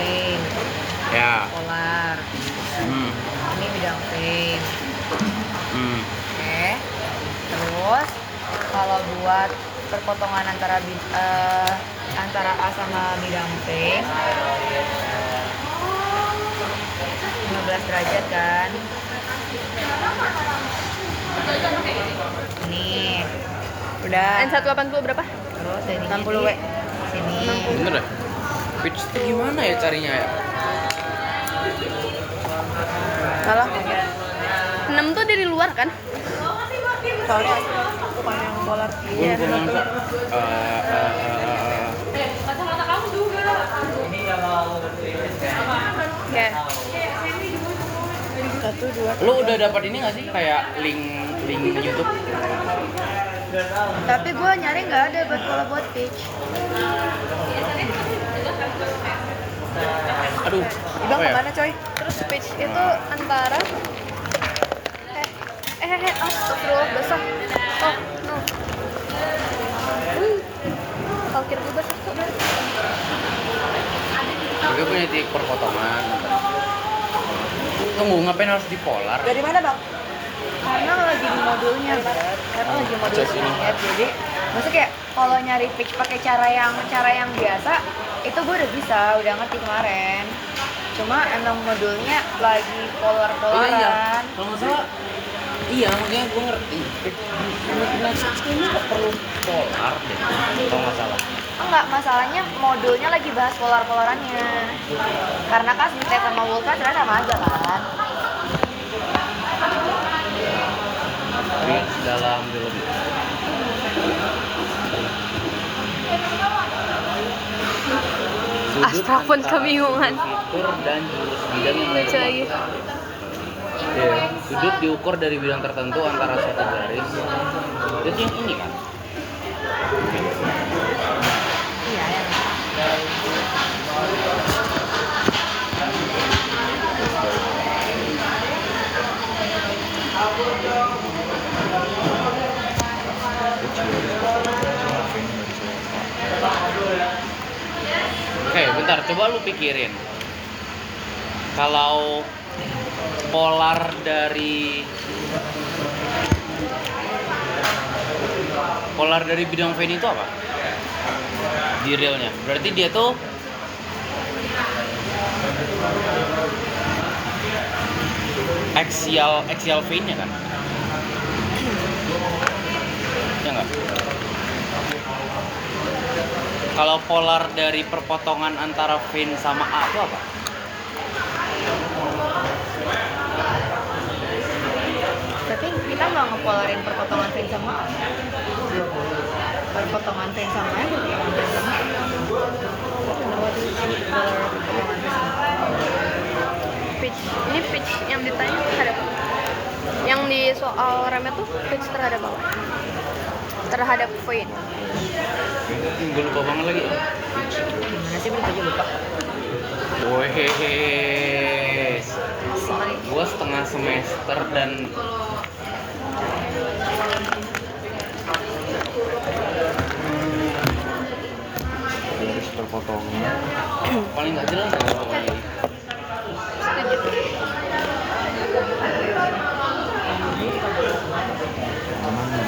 Ya. Polar. Ini bidang P. Oke. Terus kalau buat perpotongan antara antara A sama bidang P 15 derajat kan. Nih. Udah. N180 berapa? Terus dari 60 W. sini. Bener dah. Pitch itu gimana ya carinya ya? Salah. 6 tuh dari luar kan? Soalnya bukan yang polar. Gua lupa nangka. Kayak 1, 2. Lu udah dapat ini nggak sih kayak link YouTube? Tapi gue nyari nggak ada buat kalau buat pitch. Aduh. Ibang apa ya? kemana coy? terus pitch itu antara astagfirullah basah. Oh, no. Kalkir gue basah tuh. Gue punya titik perpotongan. Tunggu, ngapain harus di polar? Dari mana bang? Karena lagi di modulnya, karena lagi modul singkat. Jadi maksudnya kayak kalau nyari pitch pakai cara yang biasa itu gue udah bisa, udah ngerti kemarin. Cuma emang modulnya lagi polar-polaran. Kalau nggak salah, iya makanya gue ngerti. Ini nggak perlu polar deh, kalau nggak salah. Enggak, masalahnya modulnya lagi bahas polar-polarannya. Karena kan Smith sama Wolfram sebenarnya sama aja kan. Pitch dalam biologi. Astra pun kebingungan. Fitur dan jurus bidang yang Lucu lagi. Iya, sudut diukur dari bidang tertentu antara suatu garis. Jadi yang ini kan? Iya ya. Oke, bentar, coba lu pikirin. Kalau polar dari bidang vein itu apa? Di realnya. Berarti dia tuh axial vein-nya kan? Ya enggak? Kalau polar dari perpotongan antara vein sama A itu apa? Tapi kita nggak ngepolarin perpotongan vein sama A. Perpotongan vein sama A, perpotongan vein sama A. Pitch. Ini pitch yang ditanya terhadap apa? Yang di soal remnya tuh pitch terhadap apa? Terhadap vein. Gue lupa banget lagi. Gimana sih berarti aja lupa. Wes. Gue setengah semester dan garis perpotongan. paling nggak jelas ya kalau ini. Aman di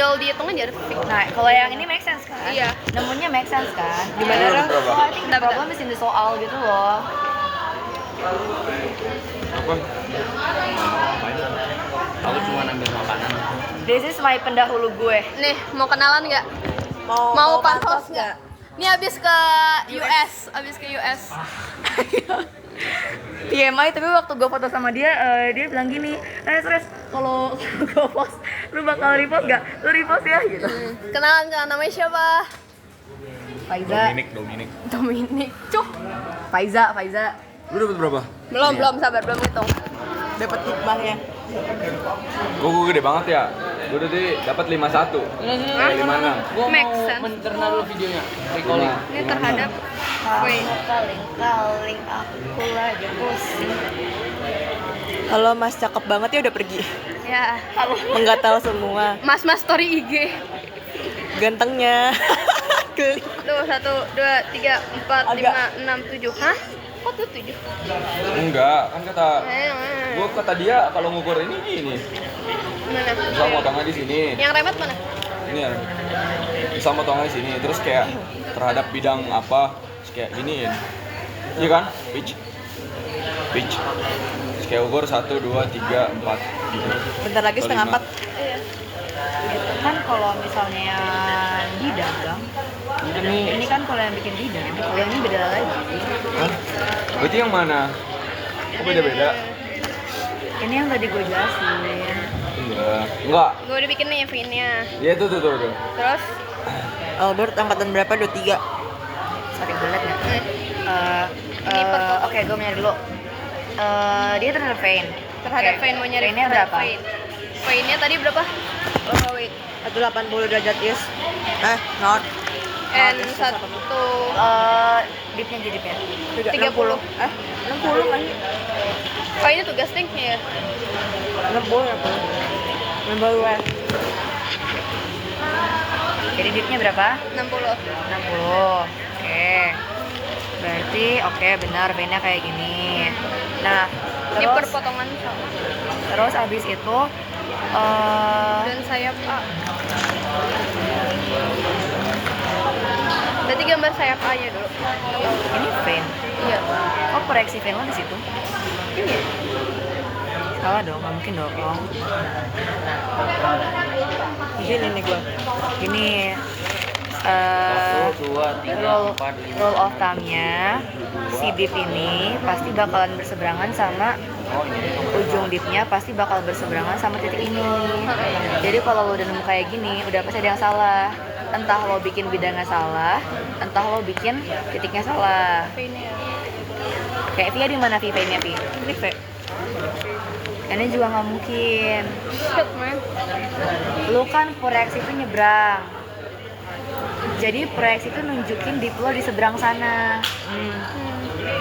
tinggal dihitung aja Raffi. Nah, kalau yang ini make sense kan? Iya. Nemunya make sense kan? Gimana, Ra? Berapa? Oh, I think the problem is in the soal gitu loh. Apa? Aku cuma ambil makanan. This is my pendahulu gue. Nih, mau kenalan nggak? Mau pansos nggak? Ini habis ke US. TMI, tapi waktu gue foto sama dia, dia bilang gini, Res, kalau gue post, lu bakal repost gak? Lu repost ya gitu. Kenalan, namanya siapa? Faiza. Dominic. Cuk. Faiza. Lu dapat berapa? Belum sabar, belum hitung. Dapat hikmahnya. Kok gue gede banget ya? Gue tadi dapat 51. 56. Gua Make mau sense. mencerna dulu videonya. Recalling. Ini terhadap Wait. Kaling aku lagi pusing. Halo Mas, cakep banget ya udah pergi. Ya. Menggatal semua. Mas story IG. Gantengnya. Klik. Tuh 1, 2, 3, 4, 5, 6, 7. Hah? Kok tuh 7? Enggak, kan kata dia kalau ngukur ini. Mana? Bisa motongnya di sini. Yang remote mana? Ini ya. Bisa motongnya di sini. Terus kayak terhadap bidang apa? Terus kayak gini ya. Iya kan? Pitch. Terus kayak ukur 1, 2, 3, 4 gitu. Bentar lagi setengah 4. Iya. Itu kan kalau misalnya yang bidang, Bang. Ini kan kalau yang bikin bidang, kalau yang ini beda lagi. Hah? Berarti yang mana? Kok beda-beda? Ini yang tadi gue jelasin. Iya. Enggak. Gue udah bikin nih V-nya. Iya tuh. Terus Albert angkatan berapa? 23. Sorry, gue liat nggak? Ini per foto. Oke, gue nyari dulu. Dia terhadap vein. terhadap Oke. vein mau nyari Vein-nya terhadap berapa? vein. Vein-nya tadi berapa? Wait. 180 derajat is. Not. And Is 1 Dipnya jadi dipnya. 30. 60 kan? Oh ini tugas tingnya ya? 60 ya. Member gue. Jadi dipnya berapa? 60. 60. Oke. Berarti benar veinnya kayak gini. Nah, Ini per terus potongan sama. terus abis itu Dan sayap A. Berarti gambar sayap A nya dulu. ini vein. Iya. Oh, proyeksi vein lo di situ. Ini. Salah dong, nggak mungkin dong. Di sini nih gue. Ini 1, 2, 3, 4, 5. rule of thumb-nya si dip ini pasti bakalan berseberangan sama ujung dipnya pasti bakal berseberangan sama titik ini. Jadi kalau lo udah nemu kayak gini, udah pasti ada yang salah. Entah lo bikin bidangnya salah, entah lo bikin titiknya salah. V-nya. Kayak Via di mana V-nya V? Ini V. Ini juga nggak mungkin. Shit man. Lu kan proyeksi itu nyebrang. Jadi proyeksi itu nunjukin dip lo di seberang sana.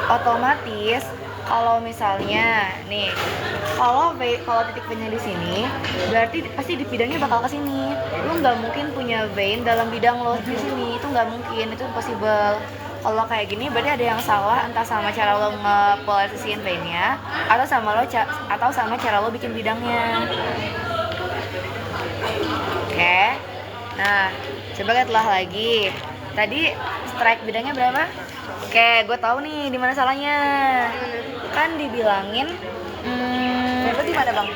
Otomatis kalau misalnya nih, kalau titik V-nya di sini, berarti pasti di bidangnya bakal ke sini. Lu nggak mungkin punya vein dalam bidang lo di sini, itu nggak mungkin, itu impossible. Kalau kayak gini berarti ada yang salah, entah sama cara lo nge-polarisasiin vein-nya atau sama cara lo bikin bidangnya. Oke. Nah, coba lihatlah lagi. Tadi strike bidangnya berapa? Oke, gue tahu nih di mana salahnya. Kan dibilangin itu di mana, Bang?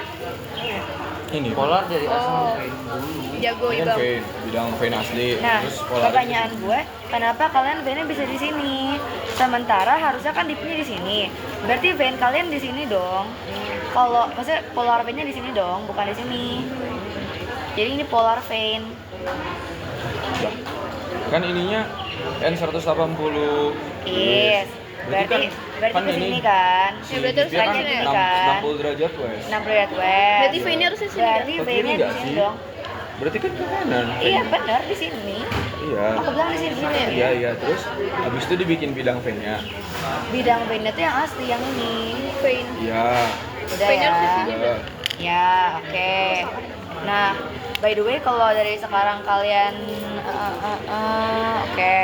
Ini Polar dari asal Jago ini kan ibang. vein, bidang vein asli. Nah, Terus polar pertanyaan gue, kenapa kalian veinnya bisa di sini? Sementara harusnya kan dipnya di sini. Berarti vein kalian di sini dong. Kalau maksudnya polar veinnya di sini dong, bukan di sini. Jadi ini polar vein. kan ininya N180. Yes. Berarti kan ke sini ini kan. Ya, berarti harus dia kan sini ya? Kan? 60 derajat wes. 60 derajat west. Berarti V-nya harus di sini kan? Berarti Ke veinnya kiri di nggak sini sih? dong. Berarti kan ke kanan. Iya benar di sini. Iya. Aku bilang di sini. Iya. Terus habis itu dibikin bidang V-nya. Bidang veinnya tuh yang asli yang ini. Vein. Iya. Udah Veinnya ya. harus di sini. Iya. Ya, oke. Nah, by the way kalau dari sekarang kalian oke.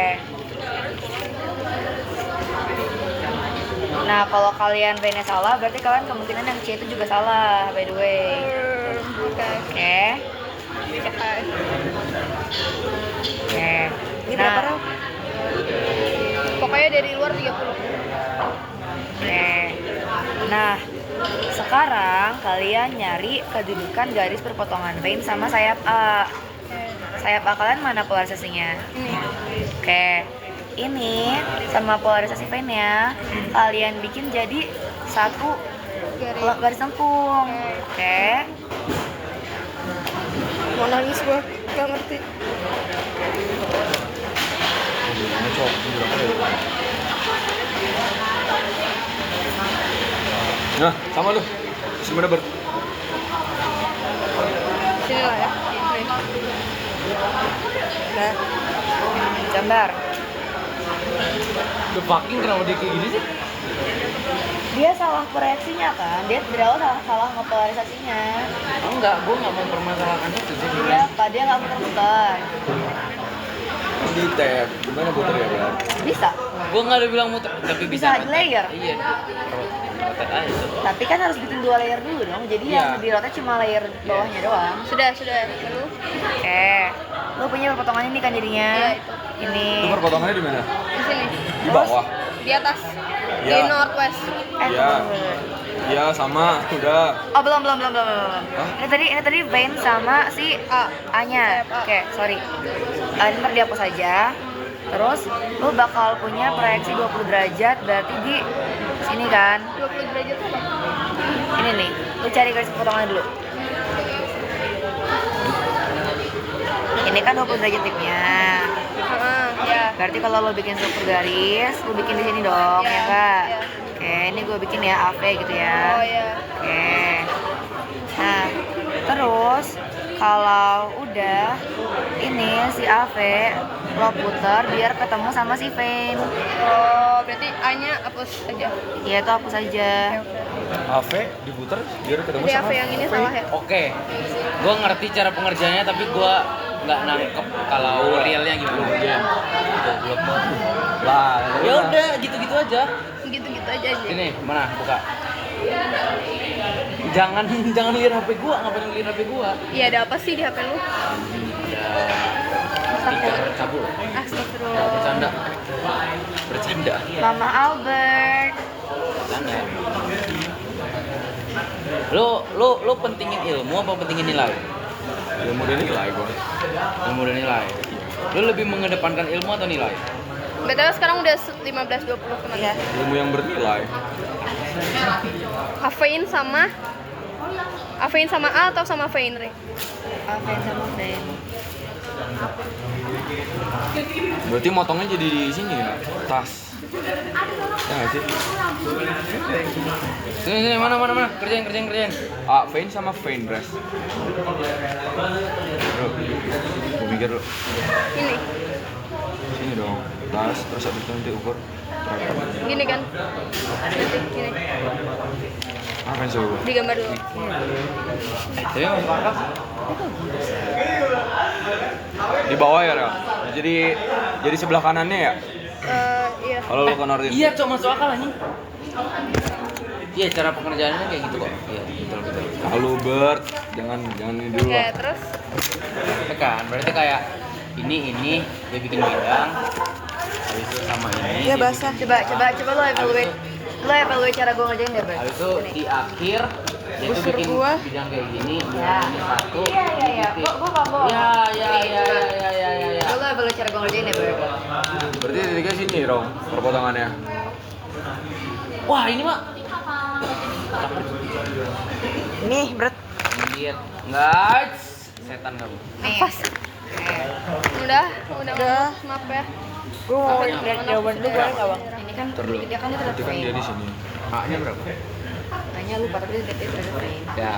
Nah, kalau kalian veinnya salah, berarti kalian kemungkinan yang C itu juga salah, by the way. Oke. Oke. nikahan. Oke. Ini berapa, Nah, Rel? Pokoknya dari luar 30. oke. Nah, sekarang kalian nyari kedudukan garis perpotongan vein sama sayap A. Sayap A kalian mana polarisasinya? Ini. Oke. Ini sama polarisasi veinnya kalian bikin jadi satu garis lengkung. Oke. Mau nangis gua, gak ngerti. Nah, sama lu. Sebenarnya Sini lah ya. Nih. Nah, Gambar. The fucking kenapa dia kayak gini sih? Dia salah proyeksinya kan? Dia dari awal salah ngepolarisasinya. Enggak, gue nggak mau mempermasalahkan itu sih. Iya, Pak, dia nggak muter-muter. di tab. Gimana putar ya, Bang? Bisa. Gue nggak ada bilang muter, tapi Bisa bisa. layer. Iya. Rotate aja. Tapi kan harus bikin 2 layer dulu dong. Jadi yang Iya. di rotate cuma layer bawahnya doang. Sudah. Lalu Oke. Lu punya perpotongan ini kan jadinya? Iya, itu. Ini. Itu perpotongannya di mana? di sini. Di bawah. Di atas. Iya. Di northwest. Iya. Iya, sama. Udah. Oh, belum. Ini tadi vein sama si A-nya. Oke, sorry. Ini ntar dihapus aja. Terus lu bakal punya proyeksi 20 derajat berarti di sini kan. 20 derajat apa? Ini nih. Lu cari garis potongannya dulu. Ini kan 20 derajat tipnya. Ya. Berarti kalau lo bikin struktur garis, lu bikin di sini dong, Iya, ya enggak? iya. Oke, ini gue bikin ya AV gitu ya. Oh ya. Oke. Nah, terus kalau udah ini si AV lo puter biar ketemu sama si vein. Oh, berarti A-nya hapus aja. Ya itu hapus aja. AV diputar biar ketemu Jadi sama. apa yang ini salah ya? Oke. Gue ngerti cara pengerjaannya, tapi gue nggak nangkep kalau realnya gimana. Lah, Ya udah, gitu-gitu aja. Gitu-gitu aja. Ini mana? Buka. Jangan lihat HP gua, ngapain lihat HP gua? Iya, ada apa sih di HP lu? Stiker cabul. Astagfirullah. Bercanda. Mama Albert. Bercanda. Lo pentingin ilmu apa pentingin nilai? ilmu dan nilai gua. Ilmu dan nilai. Lo lebih mengedepankan ilmu atau nilai? BTW sekarang udah 15.20 teman. Iya. Ilmu yang bernilai. Avein sama A atau sama vein, Re? AV sama vein. Berarti motongnya jadi di sini ya, tas. Ya nggak sih? Sini mana. Kerjain. Vein sama vein dress. Gue mikir lu. Ini. Sini dong. Tas, terus habis itu nanti ukur berapa. Gini kan? Gini. Apa yang coba? Digambar dulu. Tapi masuk akal. Di bawah ya, Rel? Jadi sebelah kanannya ya? Iya. Kalau lu konorin. Iya, cok masuk akal anjing. Iya, cara pengerjaannya kayak gitu kok. Iya, betul. Kalau Bert, jangan ini dulu Oke, lah. terus Ya kan, berarti kayak ini dia bikin bidang. Habis itu sama ini. Iya dia basah. Coba lo evaluate. Lo evaluate cara gue ngerjain deh, Bert. Habis itu di akhir dia tuh Busur bikin gua. bidang kayak gini, Ya. ini satu. Iya. Gue paham. Ya. Lo evaluate cara gue ngerjain deh, Bert. Berarti titiknya sini, Rom, perpotongannya. Wah, ini mah Nih, berat. lihat. Enggak. Setan kamu. apa sih? Udah. Maaf ya. Gue mau lihat jawaban lu boleh nggak, Bang? Ini kan Ntar dulu. dia kan itu Berarti kan dia di sini. A-nya berapa? Hanya lupa tapi dia ada vein. Ya.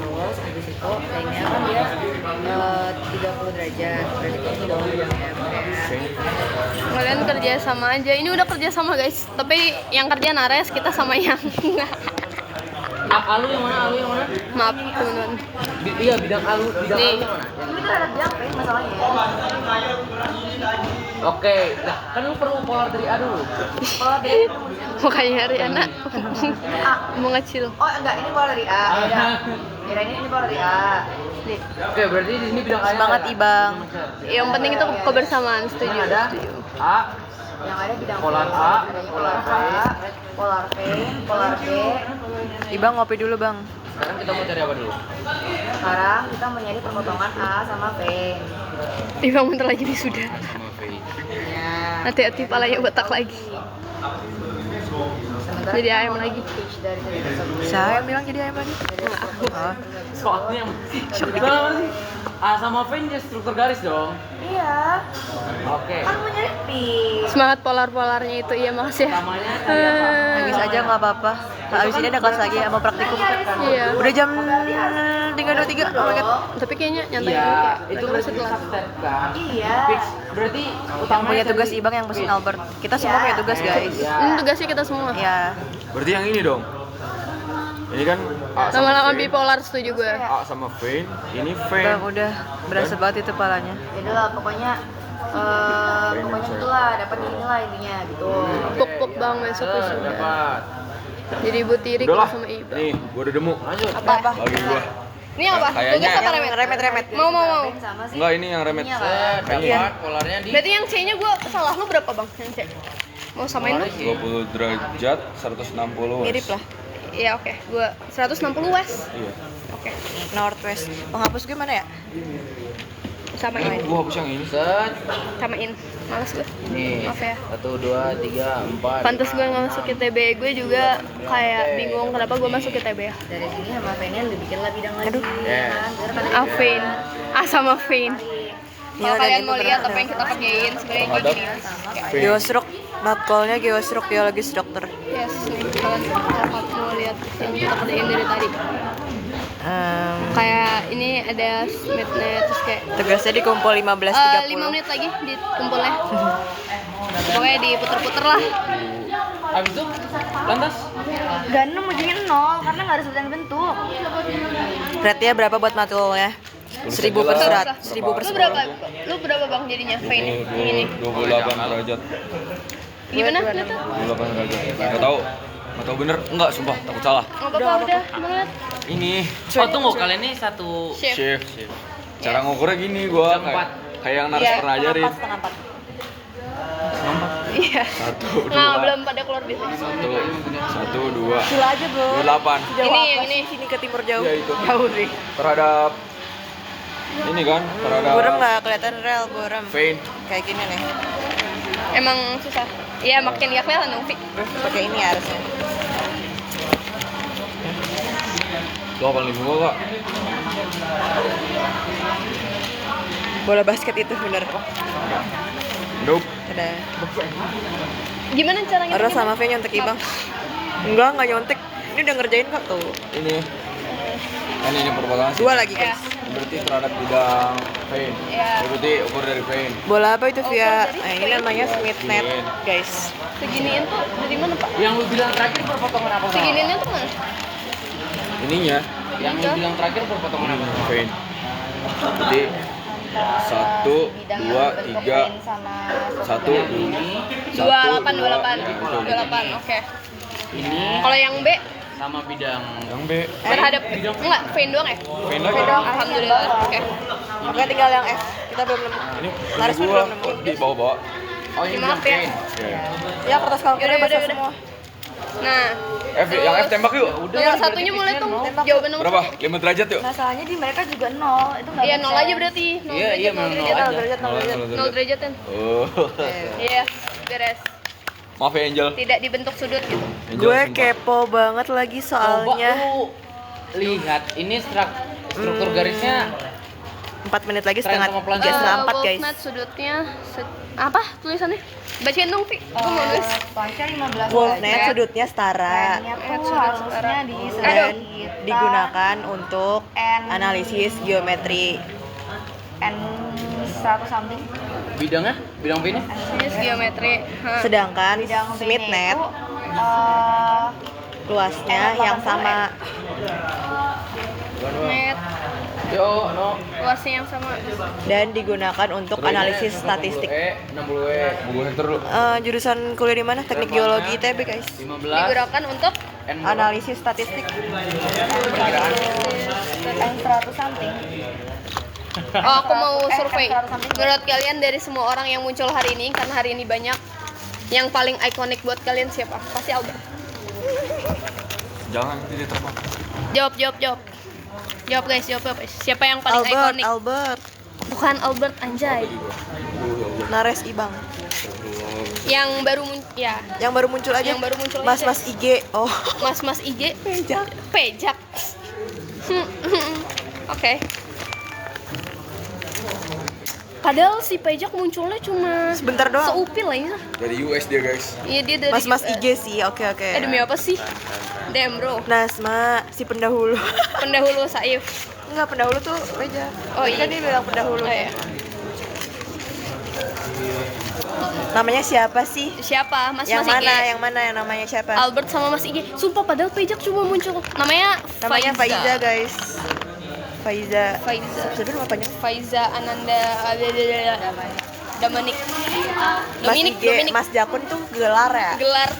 Terus habis itu lainnya kan dia 30 derajat. Berarti ini dong ya. Kalian kerja sama aja. Ini udah kerja sama, guys. Tapi yang kerja Nares, kita sama yang Alu yang mana? Alu yang mana? Maaf teman-teman. Iya, bidang alu Nih. yang mana? Ini kan ada biang P masalahnya. Oke, nah kan lu perlu polar dari A dulu. Pola B itu Mukanya Riana mau ngecil. oh enggak, ini pola dari A. Beda. Beda ini pola dari A. Nih. Oke, berarti di sini bidang A. Semangat Ibang. Yang penting itu kebersamaan, setuju. Ada setuju. A, Yang ada bidang polar A, polar A, polar P, polar B. Ibang ngopi dulu bang. sekarang kita mau cari apa dulu? Sekarang kita mau nyari perpotongan A sama V. Ibang bentar lagi wisuda. Sama V. Ya. Hati-hati palanya botak lagi. Sementara Jadi kita ayam mau lagi. pitch dari tadi tersebut. Saya yang bilang jadi ayam lagi. Soalnya A sama V ini struktur garis dong. Iya. Oke. Kan mau nyari pitch. Semangat polar-polarnya itu, iya makasih ya. Namanya cari apa? Habis aja nggak apa-apa. Habis ini ada kelas lagi sama praktikum. Iya. Udah jam 3.23. Oh my god. Tapi kayaknya nyantai Iya, dulu, itu kayak berarti setelah. subset kan? Iya. Fix. Berarti Yang utamanya punya tugas dari- Ibang yang pesen Albert. Kita semua punya tugas guys. Iya. Ini tugasnya kita semua. Ya. Berarti yang ini dong. Ini kan A sama Lama-lama V. bipolar, setuju gue. A sama V, ini V. Udah berasa banget itu palanya. Jadi lah pokoknya pokoknya itulah dapat inilah intinya gitu. Puk-puk bang besok wisuda. Dapat. Jadi ibu tiri Udah lah. sama ibu. Nih, gua udah demu. Lanjut. Apa? Bagi gua. Ini apa? Kayaknya Tugas apa Yang remet? remet-remet. Mau. Sama sih. Enggak, ini yang remet. Dapat polarnya di Berarti yang C-nya gue salah lu berapa bang? Yang C? Mau samain lu? 20 derajat 160 Mirip lah. Iya oke. Gue 160 west. Iya. Oke. Northwest. Penghapus gue mana ya? Samain. Gua hapus yang ini. set. Samain. Males gue. Nih. Maaf ya. 1 2 3 4. Pantes gue nggak masuk ITB. Gue juga kayak bingung kenapa gue masuk ITB ya. Dari sini sama V-nya lu bikin lah bidang lagi. Yes. Kan? Biar pada A Vein. A sama Vein. Iya, Kalau udah kalian gitu mau lihat beneran apa yang kita kerjain, sebenarnya gue Ada. gini. Geostruk. Matkolnya geostruk geologis dokter. Yes, nih kalian dapat mau lihat yang kita kerjain dari tadi. Kayak ini ada midnight terus kayak Tugasnya dikumpul 15.30. 5 menit lagi dikumpulnya. Pokoknya diputer-puter lah. Habis itu lantas dan lu ujungnya 0 karena nggak ada sebutan bentuk. Rate-nya berapa buat matkulnya? 1000 per serat. 1000 per Lu serat. berapa? Lu berapa bang jadinya? Vein yang ini. 28 derajat. Gimana? Lihat tuh. 28 derajat. Enggak tahu. Enggak tahu bener. Enggak, sumpah, takut salah. Nggak apa-apa udah. Banget. Ini oh tunggu kalian ini satu Shift. shift. Cara ngukurnya gini gua Jam empat. kayak yang Naras pernah ajarin. Setengah 4. Iya. 1 Nah, 2 belum pada keluar biasanya. 1 2 Gila aja bro. 8. Ini yang ini. Sini ke timur jauh. Ya itu. Jauh sih. Terhadap ini kan, terhadap Burem nggak kelihatan rel burem. vein. Kayak gini nih. Emang susah. Iya, makin gak kelihatan dong, Vi. Pakai ini harusnya. Lo paling gua kak. Bola basket itu bener. Nope. Udah. Gimana caranya? Harus bikin? sama V nyontek Ibang. Enggak nyontek. Ini udah ngerjain kok tuh. Ini kan ini perpotongan sih. 2 lagi Ya. guys. Berarti terhadap bidang vein. Iya. Berarti ukur dari vein. Bola apa itu via? jadi Nah, ini namanya Smith net, guys. Seginian tuh dari mana, Pak? yang lu bilang terakhir perpotongan apa Bang? Seginiannya tuh mana? Ininya Yang lu bilang terakhir perpotongan apa vein. Jadi 1 2 3 1 28, 28. Ya, betul. 28, oke. ini Kalau yang B sama bidang Yang B. berhadap enggak, vein doang ya? Vein lagi. Alhamdulillah. Oke. Oke, tinggal yang F. Kita belum nemu. Ini Naris gua belum nemu. di bawah-bawah. oh ini Maaf bidang ya. vein. Ya, kertas kalkulnya Yaudah, basah yaudah. semua. Nah, F yang F tembak yuk. nomor satunya mulai tuh jawaban nomor Berapa? 5 derajat yuk. Masalahnya di mereka juga 0 itu nggak Iya, bisa. 0 aja berarti. 0 Iya, iya, derajat, 0 memang derajat. 0 aja. 0 derajat kan? Oh. Iya, beres. Maaf ya Angel. Tidak dibentuk sudut gitu. Angel, Gue sumpah. kepo banget lagi soalnya. Coba lu lihat ini struktur garisnya 4 menit lagi Keren setengah sama pelan. setengah 4 guys. Wolfnet sudutnya apa tulisannya? Bacain dong, Vi. Gue mau nulis. Panca 15 Wolfnet sudutnya setara Trennya tuh harusnya di dan digunakan untuk analisis geometri. N 100 something. bidangnya bidang V-nya Ini geometri. Hah. Sedangkan Bidang Smith net itu luasnya yang sama. Net. Yo, no. Luasnya yang sama. Dan digunakan untuk analisis statistik. 60 hektar lu. Jurusan kuliah di mana? Teknik Geologi ITB guys. 15. Digunakan untuk Analisis statistik. N100 something. Oh, aku mau survei. Menurut kalian dari semua orang yang muncul hari ini, karena hari ini banyak, yang paling ikonik buat kalian siapa? Pasti Albert. Jangan tidak terbang. Jawab. Jawab guys. Siapa yang paling ikonik? Albert. Bukan Albert, anjay. Nares Ibang. Yang baru ya. Yang baru muncul aja. Yang baru muncul Mas aja. Mas IG. Oh. Mas IG. Pejak. Oke. Padahal si Pejak munculnya cuma Sebentar doang. seupil aja. Dari US dia guys. Iya dia dari Mas Mas US. IG sih. Oke. Demi apa sih? Damn bro. Nasma si pendahulu. Pendahulu Saif. Enggak, pendahulu tuh Beja. Oh, Kan iya. dia bilang pendahulu. Oh, iya. Namanya siapa sih? Siapa? Mas Yang Mas mana? IG. Yang mana yang namanya siapa? Albert sama Mas IG. Sumpah padahal Pejak cuma muncul. Namanya Faiza guys. Faiza. Sebenarnya nama panjang. Faiza Ananda Dominik. Mas IG, Mas Jakun tuh gelar ya. Gelar.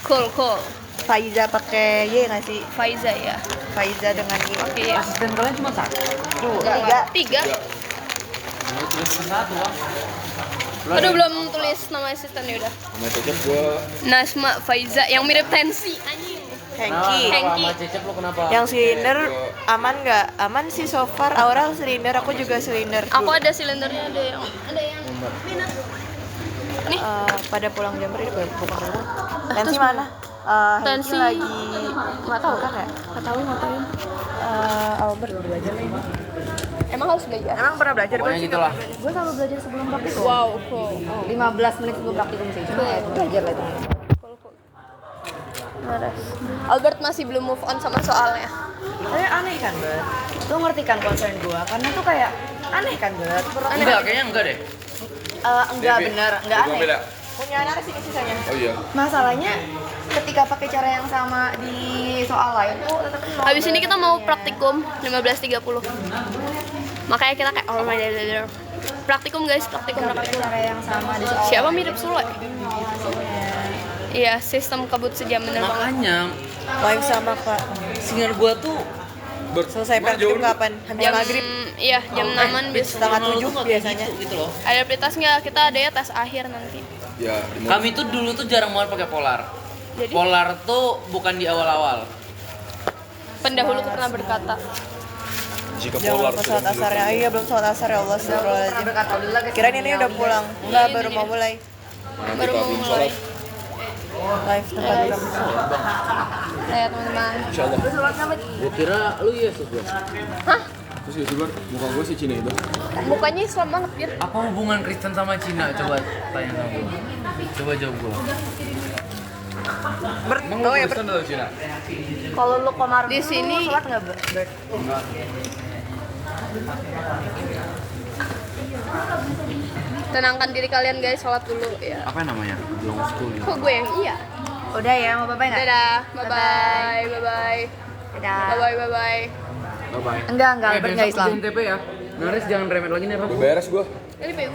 Cool. Faiza pakai Y nggak sih? Faiza ya. Faiza dengan Y. Oke ya. Asisten kalian cuma satu. Tiga. Satu. Aduh belum tulis nama asistennya udah. Nama cocok gua. Nasma Faiza yang mirip Tensi anjing. Hengki. Hengki. Sama Cecep lu kenapa? Yang silinder aman nggak? Aman sih so far. Aura silinder, aku juga silinder. Aku ada silindernya, ada yang nih. Pada pulang jam berapa? Bukan dulu. Tensi mana? Tensi Tensi lagi. nggak tahu Kan ya? nggak tahu ngapain. Albert belajar lagi. Emang harus belajar. Emang pernah belajar? Pokoknya gitulah. Gue selalu belajar sebelum praktikum. Wow, cool. 15 menit sebelum praktikum sih. Cuma ya belajar lah itu. Albert masih belum move on sama soalnya. Tapi aneh kan, Bet? Lu ngerti kan concern gue? Karena tuh kayak aneh kan, Bet? Enggak, kayaknya enggak deh. Enggak bener, enggak Gua aneh. bela. Punya anak sih sisanya. Oh iya. Masalahnya ketika pakai cara yang sama di soal lain tuh tetap nol. Habis ini kita mau praktikum 15.30. Makanya kita kayak oh my god. Praktikum guys, praktikum. Cara yang sama di soal. Siapa mirip Sule? Iya, sistem kabut sejam bener banget. Makanya Lain sama Kak. senior gua tuh Selesai praktikum kapan? Habis Jam maghrib. iya, jam 6-an biasa. Setengah 7 biasanya. gitu loh. Ada prioritas nggak? Kita ada ya tes akhir nanti. Ya, Kami tuh dulu tuh jarang banget pakai polar. Jadi Polar tuh bukan di awal-awal. pendahuluku pernah berkata, jika Jangan polar lupa sholat asarnya. Iya, belum sholat asar ya Allah. Astagfirullahaladzim. Berkata Alhamdulillah guys. Kirain ini udah pulang. Enggak, Iya, baru ini mau dia. mulai. baru mau mulai. Live tempat dulu. Ya teman-teman. Insyaallah. Gua kira lu Yesus gua. Hah? Terus ya sebenarnya muka gua sih Cina itu. Mukanya Islam banget, Bir. Apa hubungan Kristen sama Cina? Coba tanya sama gua. Coba jawab gua. Emang lu Kristen atau Cina? Kalau lu komar Di sini sholat enggak, Bert? tenangkan diri kalian guys, sholat dulu ya. Apa namanya? Long school. Kok gue yang iya? Udah ya, mau bye-bye enggak? Dadah, bye-bye, bye-bye. Dadah. Bye-bye, bye-bye. Bye bye. Enggak, Albert enggak Islam. TP ya. Naris jangan remet lagi nih, Bang. Beres gua. Ini PU.